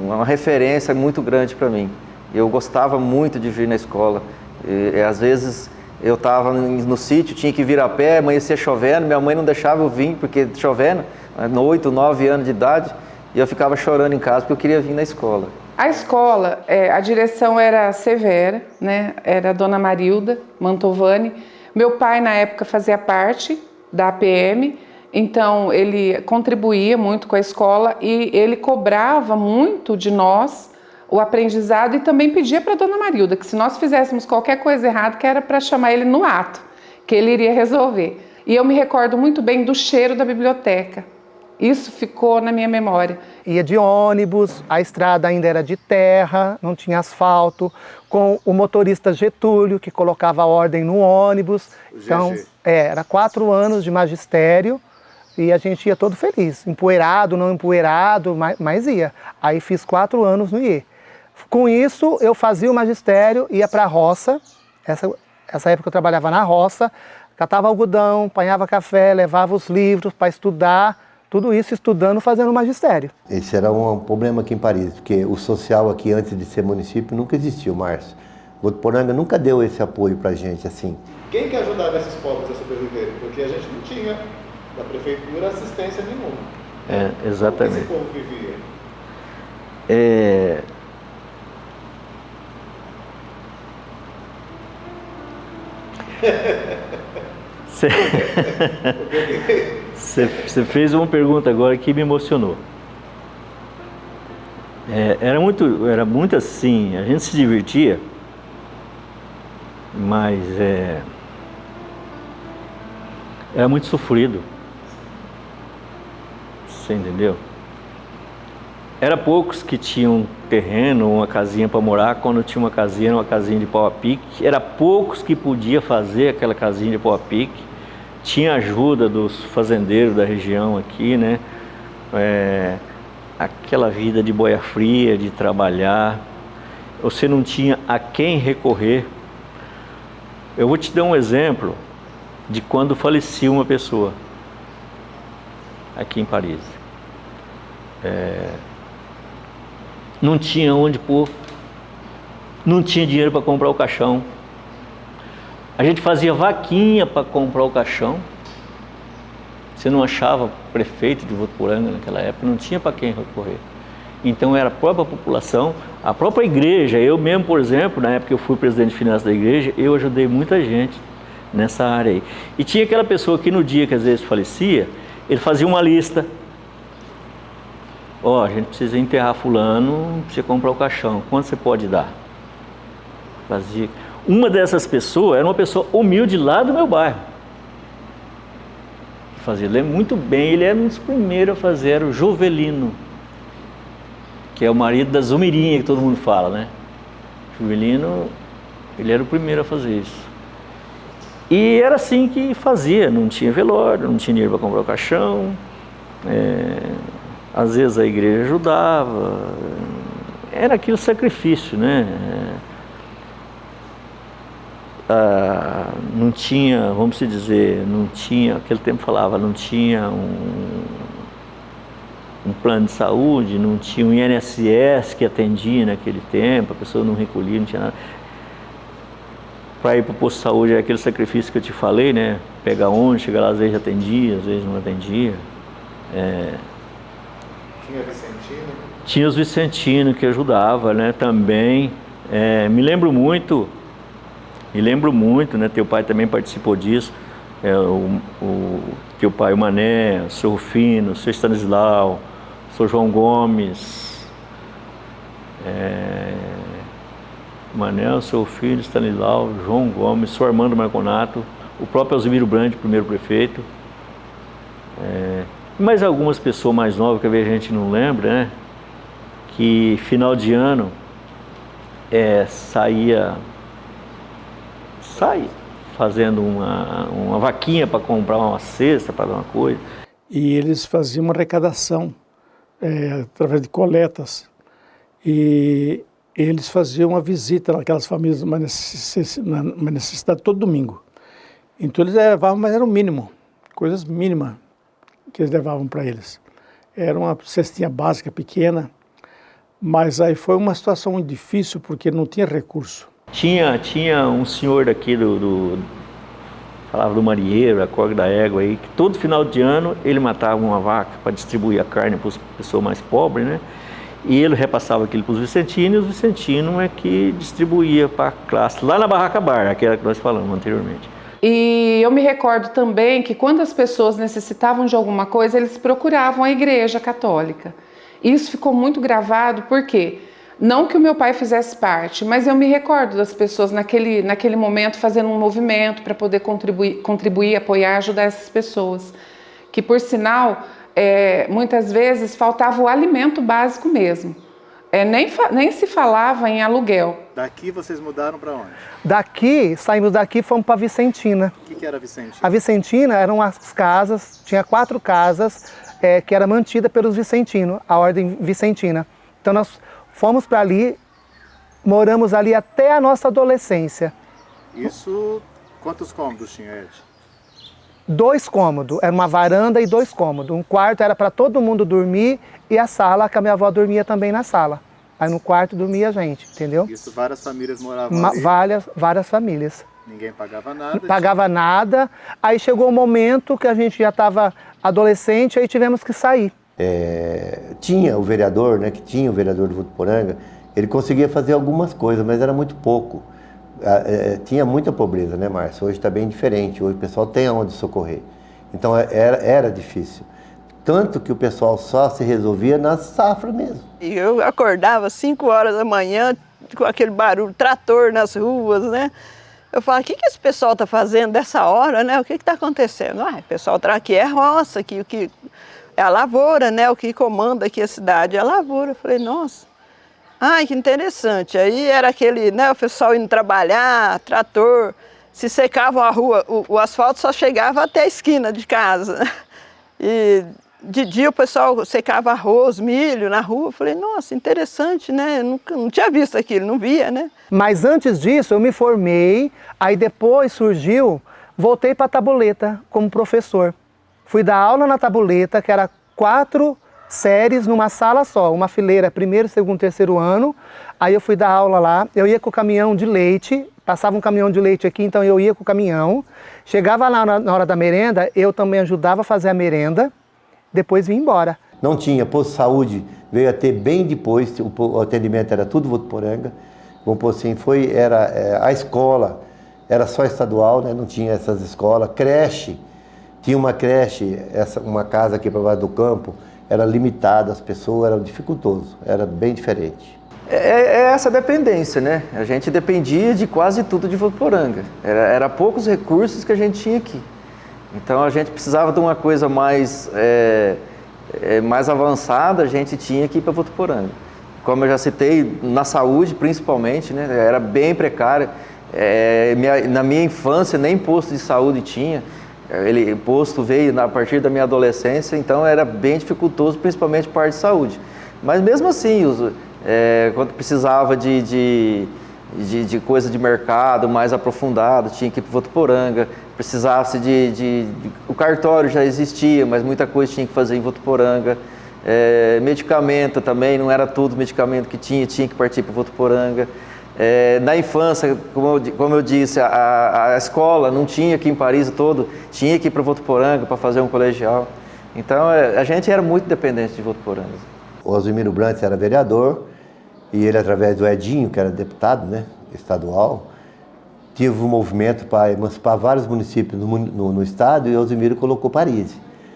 uma referência muito grande para mim. Eu gostava muito de vir na escola. E às vezes eu estava no sítio, tinha que vir a pé, amanhecia chovendo, minha mãe não deixava eu vir, porque chovendo, 8, 9 anos de idade, e eu ficava chorando em casa porque eu queria vir na escola. A escola, a direção era severa, né? Era a dona Marilda Mantovani. Meu pai, na época, fazia parte da APM, então ele contribuía muito com a escola e ele cobrava muito de nós o aprendizado e também pedia para a dona Marilda que se nós fizéssemos qualquer coisa errada, que era para chamar ele no ato, que ele iria resolver. E eu me recordo muito bem do cheiro da biblioteca. Isso ficou na minha memória. Ia de ônibus, a estrada ainda era de terra, não tinha asfalto, com o motorista Getúlio, que colocava ordem no ônibus. Então, era 4 anos de magistério e a gente ia todo feliz. Empoeirado, não empoeirado, mas ia. Aí fiz 4 anos no IE. Com isso, eu fazia o magistério, ia para a roça. Essa época eu trabalhava na roça, catava algodão, apanhava café, levava os livros para estudar. Tudo isso estudando, fazendo magistério. Esse era um problema aqui em Paris, porque o social aqui, antes de ser município, nunca existiu, Márcio. Votuporanga nunca deu esse apoio pra gente, assim. Quem que ajudava esses povos a sobreviver? Porque a gente não tinha, da prefeitura, assistência nenhuma. Exatamente. Como esse povo vivia? Você fez uma pergunta agora que me emocionou. Era muito assim, a gente se divertia, mas era muito sofrido. Você entendeu? Era poucos que tinham terreno, uma casinha para morar. Quando tinha uma casinha, era uma casinha de pau a pique. Era poucos que podia fazer aquela casinha de pau a pique. Tinha ajuda dos fazendeiros da região aqui, né? Aquela vida de boia fria, de trabalhar. Você não tinha a quem recorrer. Eu vou te dar um exemplo de quando falecia uma pessoa aqui em Paris. Não tinha onde pôr, não tinha dinheiro para comprar o caixão. A gente fazia vaquinha para comprar o caixão. Você não achava prefeito de Votuporanga naquela época, não tinha para quem recorrer. Então era a própria população, a própria igreja. Eu mesmo, por exemplo, na época que eu fui presidente de finanças da igreja, eu ajudei muita gente nessa área aí. E tinha aquela pessoa que no dia que às vezes falecia, ele fazia uma lista. A gente precisa enterrar fulano, precisa comprar o caixão, quanto você pode dar? Fazia. Uma dessas pessoas era uma pessoa humilde lá do meu bairro. Fazia, ele muito bem, ele era um dos primeiros a fazer, era o Jovelino, que é o marido da Zumirinha, que todo mundo fala, né? Jovelino, ele era o primeiro a fazer isso. E era assim que fazia, não tinha velório, não tinha dinheiro para comprar o caixão, às vezes a igreja ajudava. era aquele sacrifício, né? Não tinha, vamos dizer, não tinha, aquele tempo falava, não tinha um plano de saúde, não tinha um INSS que atendia naquele tempo, a pessoa não recolhia, não tinha nada. Para ir para o posto de saúde era aquele sacrifício que eu te falei, né? Pegar ônibus, chegar lá, às vezes atendia, às vezes não atendia. Tinha Vicentino? Tinha os vicentinos que ajudavam, né? Também. Me lembro muito, né? Teu pai também participou disso. O teu pai, o Mané, o seu Rufino, o seu Stanislau, o seu João Gomes, Manel, seu filho, Stanislau, João Gomes, seu Armando Marconato, o próprio Alzimiro Brandi, primeiro prefeito, e mais algumas pessoas mais novas que a gente não lembra, né? Que final de ano saía fazendo uma vaquinha para comprar uma cesta, para dar uma coisa. E eles faziam uma arrecadação através de coletas. E eles faziam uma visita naquelas famílias, uma necessidade todo domingo. Então eles levavam, mas era o mínimo, coisas mínimas que eles levavam para eles. Era uma cestinha básica pequena, mas aí foi uma situação muito difícil porque não tinha recurso. Tinha um senhor daqui falava do Marieiro, a Corga da Égua aí, que todo final de ano ele matava uma vaca para distribuir a carne para as pessoas mais pobres, né? E ele repassava aquilo para os vicentinos, e os vicentinos é que distribuía para a classe, lá na Barraca Bar, aquela que nós falamos anteriormente. E eu me recordo também que quando as pessoas necessitavam de alguma coisa, eles procuravam a Igreja Católica. Isso ficou muito gravado, porque não que o meu pai fizesse parte, mas eu me recordo das pessoas naquele momento fazendo um movimento para poder contribuir, apoiar, ajudar essas pessoas. Que, por sinal, muitas vezes faltava o alimento básico mesmo. Nem se falava em aluguel. Daqui vocês mudaram para onde? Saímos daqui e fomos para Vicentina. O que era Vicentina? A Vicentina eram as casas, tinha 4 casas que era mantida pelos vicentinos, a ordem vicentina. Então nós fomos para ali, moramos ali até a nossa adolescência. Isso, quantos cômodos tinha, Ed? 2 cômodos, era uma varanda e 2 cômodos. Um quarto era para todo mundo dormir e a sala, que a minha avó dormia também na sala. Aí no quarto dormia a gente, entendeu? Isso, várias famílias moravam ali? Várias famílias. Ninguém pagava nada? Não pagava nada. Aí chegou um momento que a gente já estava adolescente, aí tivemos que sair. Tinha o vereador, né, que tinha o vereador de Votuporanga, ele conseguia fazer algumas coisas, mas era muito pouco. Tinha muita pobreza, né, Márcio? Hoje está bem diferente, hoje o pessoal tem aonde socorrer. Então era difícil. Tanto que o pessoal só se resolvia na safra mesmo. E eu acordava às 5 horas da manhã com aquele barulho, trator nas ruas, né? Eu falava, o que esse pessoal está fazendo dessa hora, né? O que está acontecendo? O pessoal aqui é roça, que é a lavoura, né? O que comanda aqui a cidade é a lavoura. Eu falei, nossa, que interessante. Aí era aquele, né? O pessoal indo trabalhar, trator, se secavam a rua, o asfalto só chegava até a esquina de casa. E de dia o pessoal secava arroz, milho na rua. Eu falei, nossa, interessante, né? Eu não tinha visto aquilo, não via, né? Mas antes disso eu me formei, aí depois voltei para a Tabuleta como professor. Fui dar aula na Tabuleta, que era 4 séries numa sala só, uma fileira, 1º, 2º, 3º ano. Aí eu fui dar aula lá, eu ia com o caminhão de leite, passava um caminhão de leite aqui, então eu ia com o caminhão. Chegava lá na hora da merenda, eu também ajudava a fazer a merenda, depois vim embora. Não tinha, posto de saúde veio a ter bem depois, o atendimento era tudo Votuporanga. Vamos pôr assim, a escola era só estadual, né? Não tinha essas escolas. Creche, tinha uma creche, uma casa aqui para baixo do campo, era limitada, as pessoas, era dificultoso, era bem diferente. É essa dependência, né? A gente dependia de quase tudo de Votuporanga. Era poucos recursos que a gente tinha aqui. Então a gente precisava de uma coisa mais avançada, a gente tinha que ir para Votuporanga. Como eu já citei, na saúde principalmente, né? Era bem precária. Na minha infância nem posto de saúde tinha. O posto veio a partir da minha adolescência, então era bem dificultoso, principalmente parte de saúde. Mas mesmo assim, Quando precisava de coisa de mercado mais aprofundado, tinha que ir para Votuporanga. Precisasse o cartório já existia, mas muita coisa tinha que fazer em Votuporanga. Medicamento também, não era tudo medicamento que tinha que partir para Votuporanga. Na infância, como eu disse, a escola não tinha aqui em Paris todo, tinha que ir para Votuporanga para fazer um colegial. Então a gente era muito dependente de Votuporanga. O Alzimiro Brantes era vereador e ele, através do Edinho, que era deputado, né, estadual, tive um movimento para emancipar vários municípios no estado e o Alzimiro colocou Paris.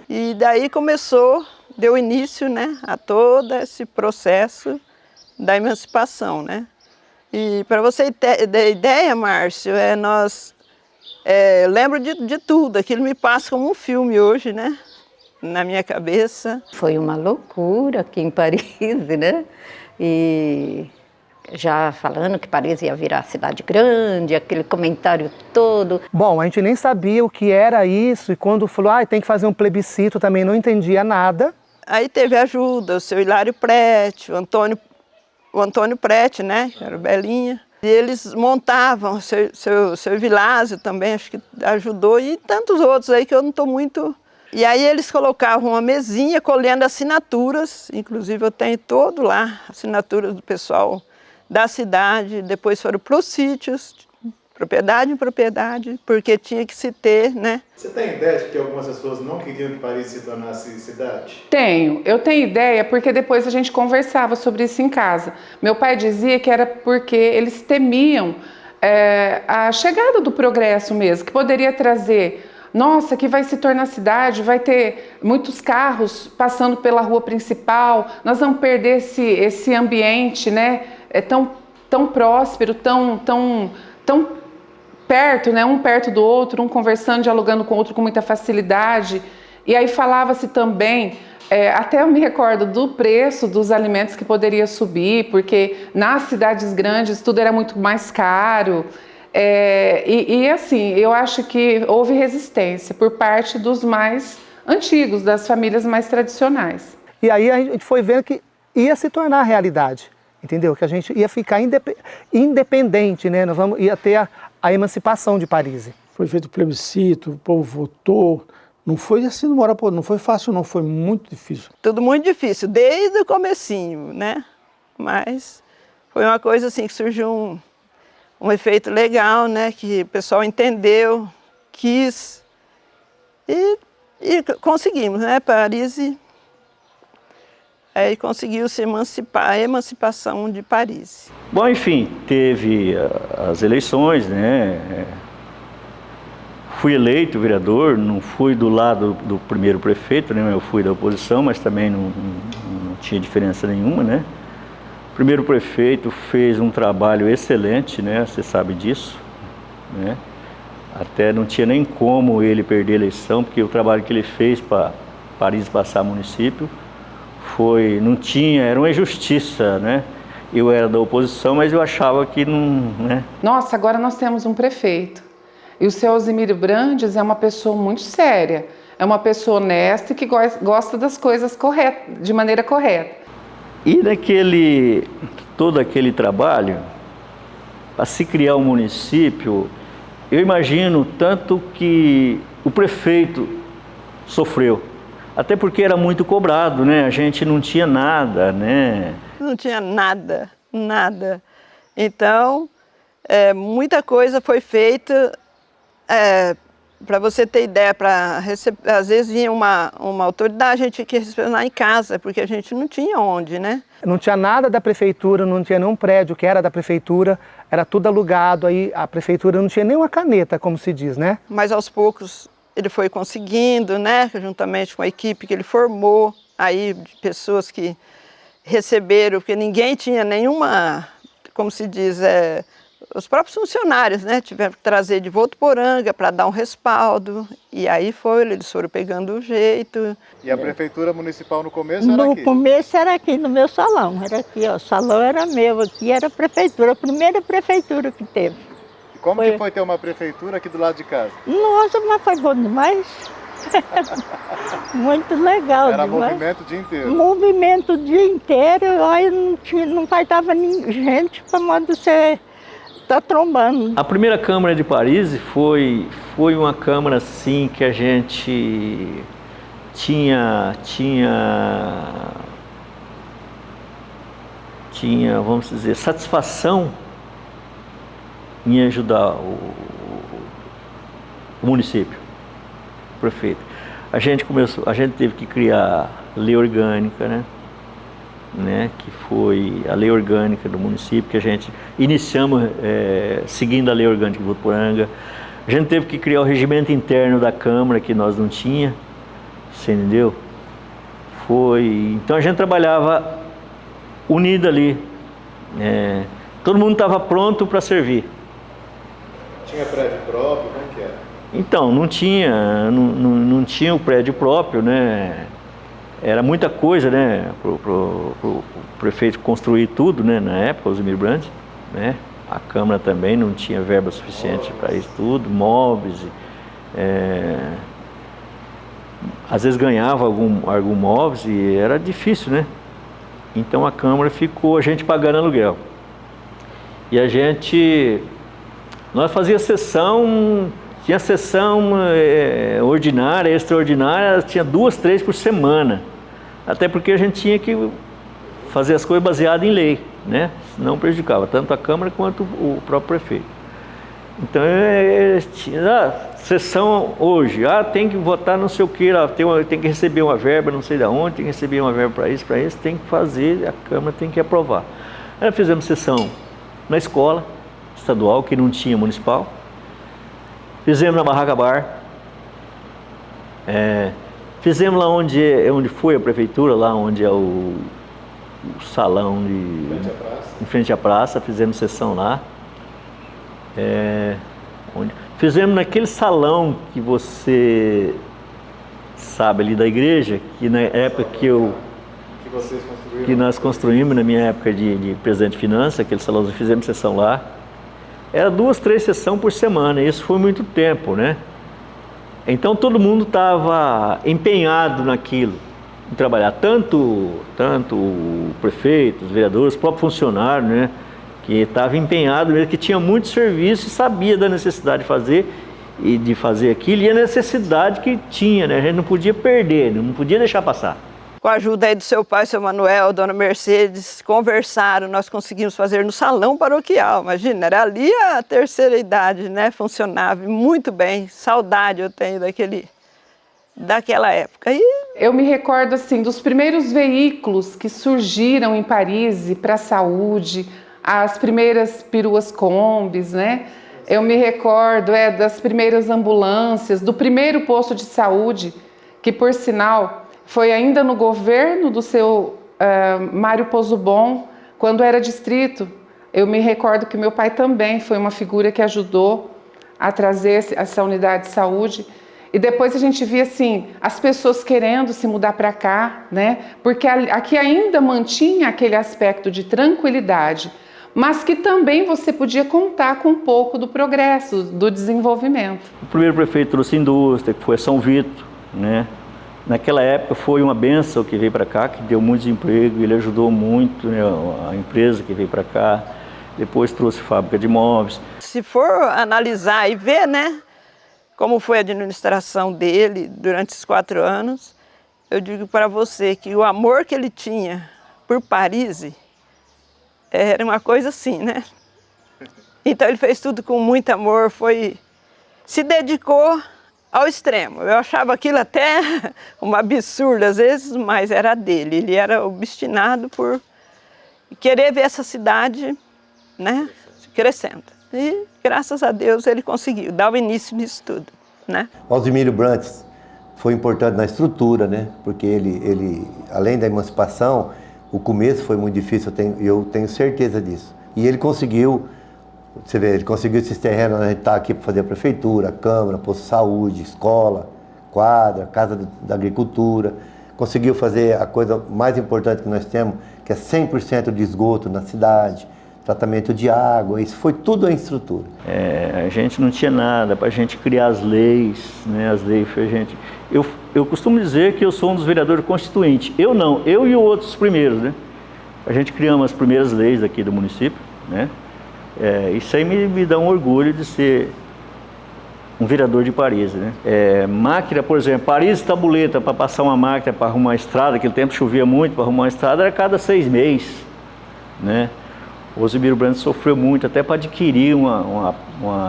E daí deu início, né, a todo esse processo da emancipação, né? E para você ter ideia, Márcio, eu lembro de tudo, aquilo me passa como um filme hoje, né, na minha cabeça. Foi uma loucura aqui em Paris, né? E já falando que Paris ia virar cidade grande, aquele comentário todo. Bom, a gente nem sabia o que era isso, e quando falou, tem que fazer um plebiscito, também não entendia nada. Aí teve ajuda, o seu Hilário Prete, o Antônio Prete, né, que era o Belinha. E eles montavam, o seu Vilásio também, acho que ajudou, e tantos outros aí que eu não estou muito... E aí eles colocavam uma mesinha colhendo assinaturas, inclusive eu tenho todo lá, assinaturas do pessoal da cidade, depois foram para os sítios, propriedade em propriedade, porque tinha que se ter, né? Você tem ideia de que algumas pessoas não queriam que Paris se tornasse cidade? Eu tenho ideia porque depois a gente conversava sobre isso em casa. Meu pai dizia que era porque eles temiam a chegada do progresso mesmo, que poderia trazer... Nossa, que vai se tornar cidade, vai ter muitos carros passando pela rua principal, nós vamos perder esse ambiente, né? Tão próspero, tão perto, né? Um perto do outro, um conversando, dialogando com o outro com muita facilidade. E aí falava-se também, até eu me recordo do preço dos alimentos que poderia subir, porque nas cidades grandes tudo era muito mais caro. Assim, eu acho que houve resistência por parte dos mais antigos, das famílias mais tradicionais. E aí a gente foi vendo que ia se tornar realidade, entendeu? Que a gente ia ficar independente, né? Ia ter a emancipação de Paris. Foi feito o plebiscito, o povo votou. Não foi assim, não foi fácil, não, foi muito difícil. Tudo muito difícil, desde o comecinho, né? Mas foi uma coisa assim que surgiu um efeito legal, né, que o pessoal entendeu, quis e conseguimos, né, Paris aí conseguiu se emancipar, a emancipação de Paris. Bom, enfim, teve as eleições, né, fui eleito vereador, não fui do lado do primeiro prefeito, né, eu fui da oposição, mas também não tinha diferença nenhuma, né. O primeiro prefeito fez um trabalho excelente, né? Você sabe disso, né? Até não tinha nem como ele perder a eleição, porque o trabalho que ele fez para Paris passar município era uma injustiça, né? Eu era da oposição, mas eu achava que não, né? Nossa, agora nós temos um prefeito. E o seu Alzimiro Brantes é uma pessoa muito séria, é uma pessoa honesta e que gosta das coisas de maneira correta. E todo aquele trabalho, para se criar um município, eu imagino tanto que o prefeito sofreu. Até porque era muito cobrado, né? A gente não tinha nada, né? Não tinha nada, nada. Então, muita coisa foi feita, para você ter ideia, às vezes vinha uma autoridade, a gente tinha que receber lá em casa, porque a gente não tinha onde, né? Não tinha nada da prefeitura, não tinha nenhum prédio que era da prefeitura, era tudo alugado, aí a prefeitura não tinha nem uma caneta, como se diz, né? Mas aos poucos ele foi conseguindo, né? Juntamente com a equipe que ele formou, aí de pessoas que receberam, porque ninguém tinha nenhuma, como se diz, os próprios funcionários, né, tiveram que trazer de Votuporanga para dar um respaldo, e aí eles foram pegando o jeito. E a prefeitura municipal no começo era aqui? No começo era aqui no meu salão, era aqui, ó, o salão era meu, aqui era a prefeitura, a primeira prefeitura que teve. E como que foi ter uma prefeitura aqui do lado de casa? Nossa, mas foi bom demais. Muito legal. Era demais. movimento o dia inteiro? Movimento o dia inteiro, olha, não faltava gente para modo você tá trombando. A primeira Câmara de Paris foi uma Câmara assim que a gente tinha, vamos dizer, satisfação em ajudar o município, o prefeito. A gente teve que criar lei orgânica, né, que foi a lei orgânica do município, que a gente iniciamos seguindo a lei orgânica de Votuporanga. A gente teve que criar o regimento interno da Câmara, que nós não tinha, você entendeu? Então a gente trabalhava unido ali, todo mundo estava pronto para servir. Tinha prédio próprio, como que era? Então, não tinha o prédio próprio, né? Era muita coisa, né, pro prefeito construir tudo, né, na época, Osimiro Brandt, né? A Câmara também não tinha verba suficiente para isso tudo, móveis, às vezes ganhava algum móveis e era difícil, né? Então a Câmara ficou a gente pagando aluguel. E nós fazíamos sessão, tinha sessão ordinária, extraordinária, tinha 2, 3 por semana. Até porque a gente tinha que fazer as coisas baseadas em lei, né? Não prejudicava tanto a Câmara quanto o próprio prefeito. Então, tinha sessão hoje, tem que votar não sei o que, tem que receber uma verba não sei de onde, tem que receber uma verba para isso, tem que fazer, a Câmara tem que aprovar. Aí fizemos sessão na escola estadual, que não tinha municipal. Fizemos na Barraca Bar. Fizemos lá onde foi a prefeitura, lá onde é o salão em frente à praça, fizemos sessão lá. Fizemos naquele salão que você sabe ali da igreja, que na época que nós construímos, na minha época de presidente de finanças, aquele salão, fizemos sessão lá. Era 2, 3 sessões por semana, e isso foi muito tempo, né? Então todo mundo estava empenhado naquilo, em trabalhar, tanto o prefeito, os vereadores, o próprio funcionário, né? Que estava empenhado mesmo, que tinha muito serviço e sabia da necessidade de fazer aquilo, e a necessidade que tinha, né? A gente não podia perder, não podia deixar passar. Com a ajuda aí do seu pai, seu Manuel, dona Mercedes, conversaram, nós conseguimos fazer no salão paroquial, imagina, era ali a terceira idade, né? Funcionava muito bem, saudade eu tenho daquela época. Eu me recordo assim dos primeiros veículos que surgiram em Paris para a saúde, as primeiras peruas combis, né? Eu me recordo das primeiras ambulâncias, do primeiro posto de saúde, que por sinal foi ainda no governo do seu Mário Pozobon, quando era distrito. Eu me recordo que meu pai também foi uma figura que ajudou a trazer essa unidade de saúde. E depois a gente via assim, as pessoas querendo se mudar para cá, né? Porque aqui ainda mantinha aquele aspecto de tranquilidade, mas que também você podia contar com um pouco do progresso, do desenvolvimento. O primeiro prefeito trouxe indústria, que foi São Vito, né? Naquela época foi uma bênção que veio para cá, que deu muito emprego, ele ajudou muito, né, a empresa que veio para cá. Depois trouxe fábrica de imóveis. Se for analisar e ver, né, como foi a administração dele durante esses 4 anos, eu digo para você que o amor que ele tinha por Paris era uma coisa assim, né? Então ele fez tudo com muito amor, se dedicou ao extremo. Eu achava aquilo até um absurdo às vezes, mas era dele. Ele era obstinado por querer ver essa cidade, né, crescendo. E graças a Deus ele conseguiu dar o início nisso tudo, né? O Osimiro Brandt foi importante na estrutura, né? Porque ele além da emancipação, o começo foi muito difícil, eu tenho certeza disso. E ele conseguiu, você vê, ele conseguiu esses terrenos, a gente está aqui para fazer a prefeitura, a Câmara, posto de saúde, escola, quadra, casa da agricultura. Conseguiu fazer a coisa mais importante que nós temos, que é 100% de esgoto na cidade, tratamento de água, isso foi tudo a estrutura. A gente não tinha nada para a gente criar as leis, né? As leis foi a gente... Eu costumo dizer que eu sou um dos vereadores constituintes. Eu não, eu e outros primeiros, né? A gente criamos as primeiras leis aqui do município, né? Isso aí me dá um orgulho de ser um vereador de Paris, né? Máquina, por exemplo, Paris tabuleta para passar uma máquina para arrumar uma estrada, naquele tempo chovia muito para arrumar uma estrada, era a cada 6 meses, né? O Osimiro Brandes sofreu muito até para adquirir uma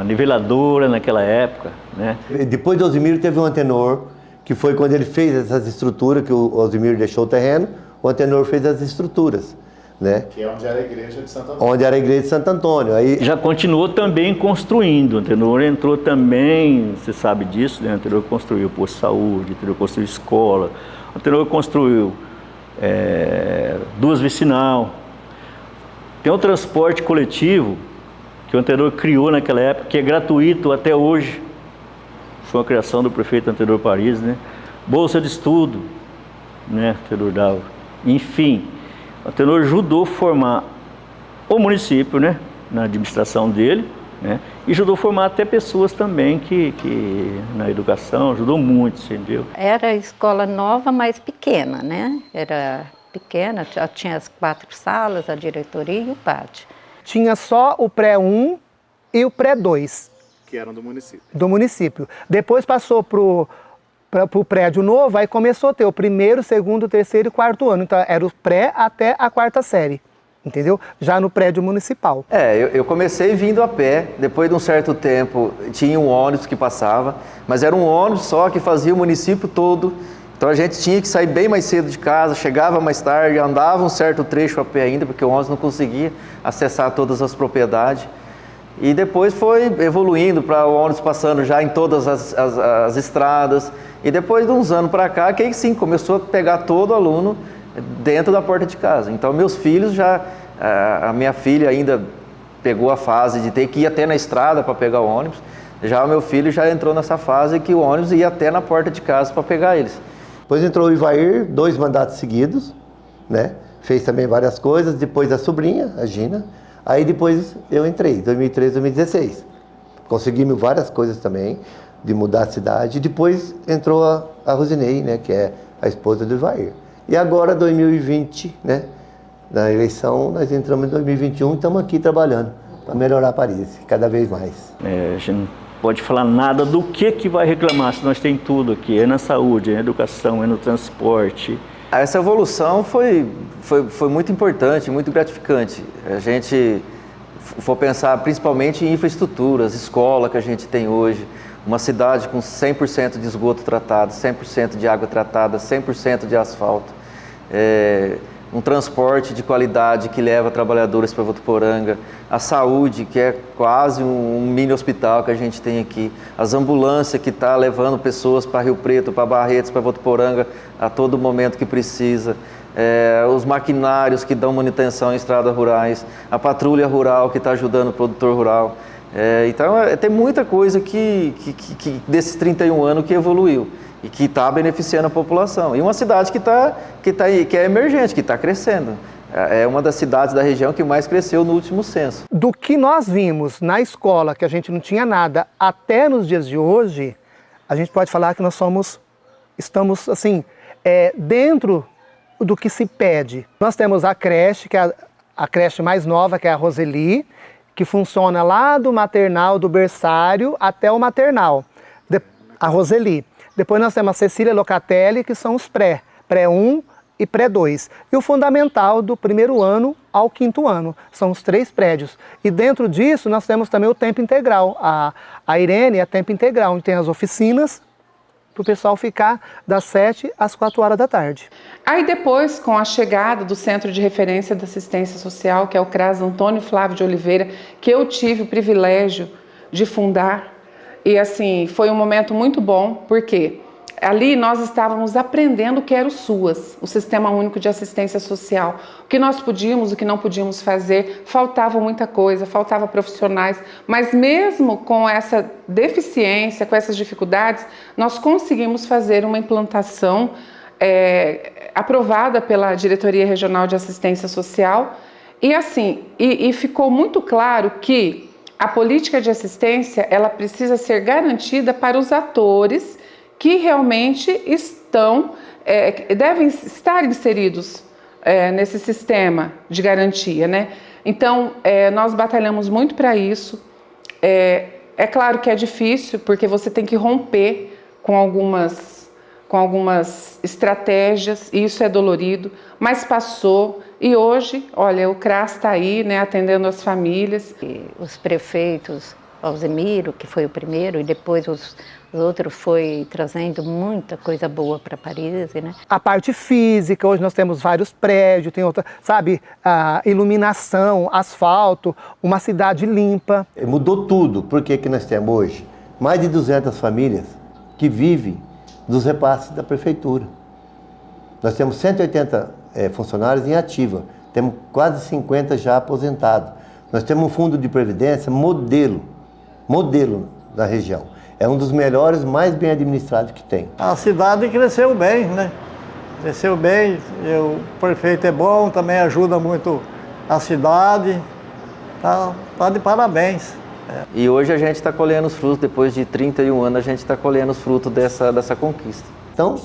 niveladora naquela época, né? Depois do Osimiro teve um antenor, que foi quando ele fez essas estruturas, que o Osimiro deixou o terreno, o antenor fez as estruturas, né? Que é onde era a igreja de Santo Antônio. Onde era a igreja de Santo Antônio. Aí... Já continuou também construindo, o antenor entrou também, você sabe disso, né? O antenor construiu posto de saúde, o antenor construiu escola, o antenor construiu 2 vicinal. Tem um transporte coletivo que o antenor criou naquela época, que é gratuito até hoje. Foi uma criação do prefeito Antenor Paris, né? Bolsa de estudo, né? O Antenor dava. Enfim, o Antenor ajudou a formar o município, né? Na administração dele, né? E ajudou a formar até pessoas também que na educação ajudou muito, entendeu? Era a escola nova, mas pequena, né? Era pequena, já tinha as 4 salas, a diretoria e o pátio. Tinha só o pré-1 e o pré-2. Que eram do município. Do município. Depois passou para o prédio novo, aí começou a ter o 1º, 2º, 3º e 4º ano. Então era o pré até a 4ª série, entendeu? Já no prédio municipal. Eu comecei vindo a pé, depois de um certo tempo tinha um ônibus que passava, mas era um ônibus só que fazia o município todo. Então a gente tinha que sair bem mais cedo de casa, chegava mais tarde, andava um certo trecho a pé ainda, porque o ônibus não conseguia acessar todas as propriedades. E depois foi evoluindo para o ônibus passando já em todas as estradas. E depois de uns anos para cá, que aí sim, começou a pegar todo aluno dentro da porta de casa. Então meus filhos já, a minha filha ainda pegou a fase de ter que ir até na estrada para pegar o ônibus. Já o meu filho já entrou nessa fase que o ônibus ia até na porta de casa para pegar eles. Depois entrou o Ivair, 2 mandatos seguidos, né? Fez também várias coisas. Depois a sobrinha, a Gina. Aí depois eu entrei, 2013, 2016. Conseguimos várias coisas também, de mudar a cidade. E depois entrou a Rosinei, né? Que é a esposa do Ivair. E agora, 2020, né? Na eleição, nós entramos em 2021 e estamos aqui trabalhando para melhorar Paris, cada vez mais. A gente não pode falar nada do que vai reclamar, se nós temos tudo aqui. É na saúde, é na educação, é no transporte. Essa evolução foi muito importante, muito gratificante. A gente for pensar principalmente em infraestruturas, escola que a gente tem hoje, uma cidade com 100% de esgoto tratado, 100% de água tratada, 100% de asfalto, um transporte de qualidade que leva trabalhadores para Votuporanga, a saúde, que é quase um mini hospital que a gente tem aqui, as ambulâncias que está levando pessoas para Rio Preto, para Barretos, para Votuporanga a todo momento que precisa, os maquinários que dão manutenção em estradas rurais, a patrulha rural que está ajudando o produtor rural. Então tem muita coisa que desses 31 anos que evoluiu e que está beneficiando a população. E uma cidade que é emergente, que está crescendo. É uma das cidades da região que mais cresceu no último censo. Do que nós vimos na escola, que a gente não tinha nada, até nos dias de hoje, a gente pode falar que nós estamos assim, dentro do que se pede. Nós temos a creche, que é a creche mais nova, que é a Roseli, que funciona lá do maternal, do berçário, até o maternal, a Roseli. Depois nós temos a Cecília Locatelli, que são os pré-1 e pré-2. E o fundamental do 1º ano ao 5º ano. São os 3 prédios. E dentro disso nós temos também o tempo integral. A Irene é tempo integral, onde tem as oficinas, para o pessoal ficar das 7 às 4 horas da tarde. Aí depois, com a chegada do Centro de Referência da Assistência Social, que é o CRAS Antônio Flávio de Oliveira, que eu tive o privilégio de fundar, e assim, foi um momento muito bom, porque ali nós estávamos aprendendo o que era o SUAS, o Sistema Único de Assistência Social. O que nós podíamos, o que não podíamos fazer, faltava muita coisa, faltava profissionais, mas mesmo com essa deficiência, com essas dificuldades, nós conseguimos fazer uma implantação aprovada pela Diretoria Regional de Assistência Social, e assim, e ficou muito claro que a política de assistência, ela precisa ser garantida para os atores que realmente devem estar inseridos nesse sistema de garantia, né? Então, nós batalhamos muito para isso. É claro que é difícil, porque você tem que romper com algumas estratégias, e isso é dolorido, mas passou, e hoje, olha, o CRAS está aí, né, atendendo as famílias. E os prefeitos, Alzemiro, que foi o primeiro, e depois os outros foi trazendo muita coisa boa para Paris, né? A parte física, hoje nós temos vários prédios, tem outra, sabe, a iluminação, asfalto, uma cidade limpa. Mudou tudo, porque que nós temos hoje mais de 200 famílias que vivem dos repasses da prefeitura. Nós temos 180 funcionários em ativa, temos quase 50 já aposentados. Nós temos um fundo de previdência modelo da região. É um dos melhores, mais bem administrados que tem. A cidade cresceu bem, né? Cresceu bem, o prefeito é bom, também ajuda muito a cidade. Tá de parabéns. E hoje a gente está colhendo os frutos, depois de 31 anos, a gente está colhendo os frutos dessa conquista. Então,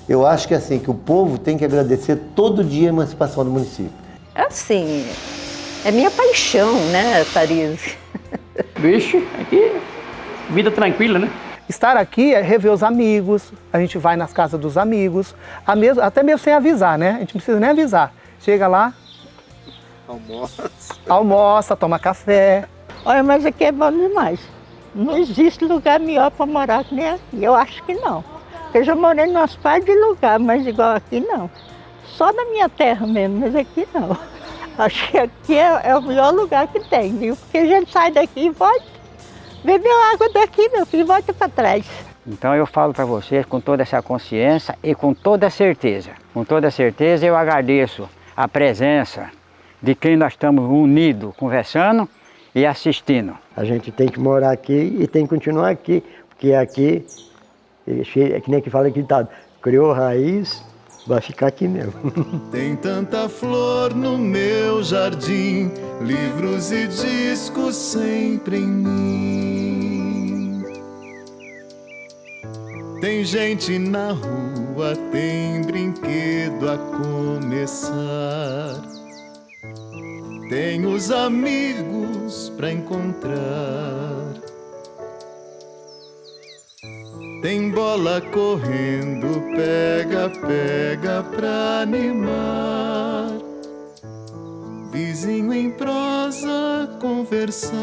eu acho que assim, que o povo tem que agradecer todo dia a emancipação do município. Assim, é minha paixão, né, Paris? Vixe, aqui, vida tranquila, né? Estar aqui é rever os amigos, a gente vai nas casas dos amigos, até mesmo sem avisar, né? A gente não precisa nem avisar. Chega lá, almoça, toma café. Olha, mas aqui é bom demais. Não existe lugar melhor para morar que nem aqui. Eu acho que não. Eu já morei em umas partes de lugar, mas igual aqui não. Só na minha terra mesmo, mas aqui não. Acho que aqui é o melhor lugar que tem, viu? Porque a gente sai daqui e volta, bebeu água daqui, meu filho, e volta para trás. Então eu falo para vocês com toda essa consciência e com toda certeza. Com toda certeza eu agradeço a presença de quem nós estamos unidos, conversando e assistindo. A gente tem que morar aqui e tem que continuar aqui, porque aqui, é que nem que fala aqui, tá, criou raiz, vai ficar aqui mesmo. Tem tanta flor no meu jardim, livros e discos sempre em mim. Tem gente na rua, tem brinquedo a começar. Tem os amigos pra encontrar. Tem bola correndo, pega, pega pra animar. Vizinho em prosa conversar.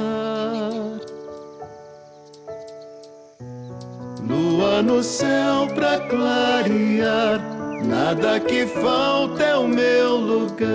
Lua no céu pra clarear. Nada que falta é o meu lugar.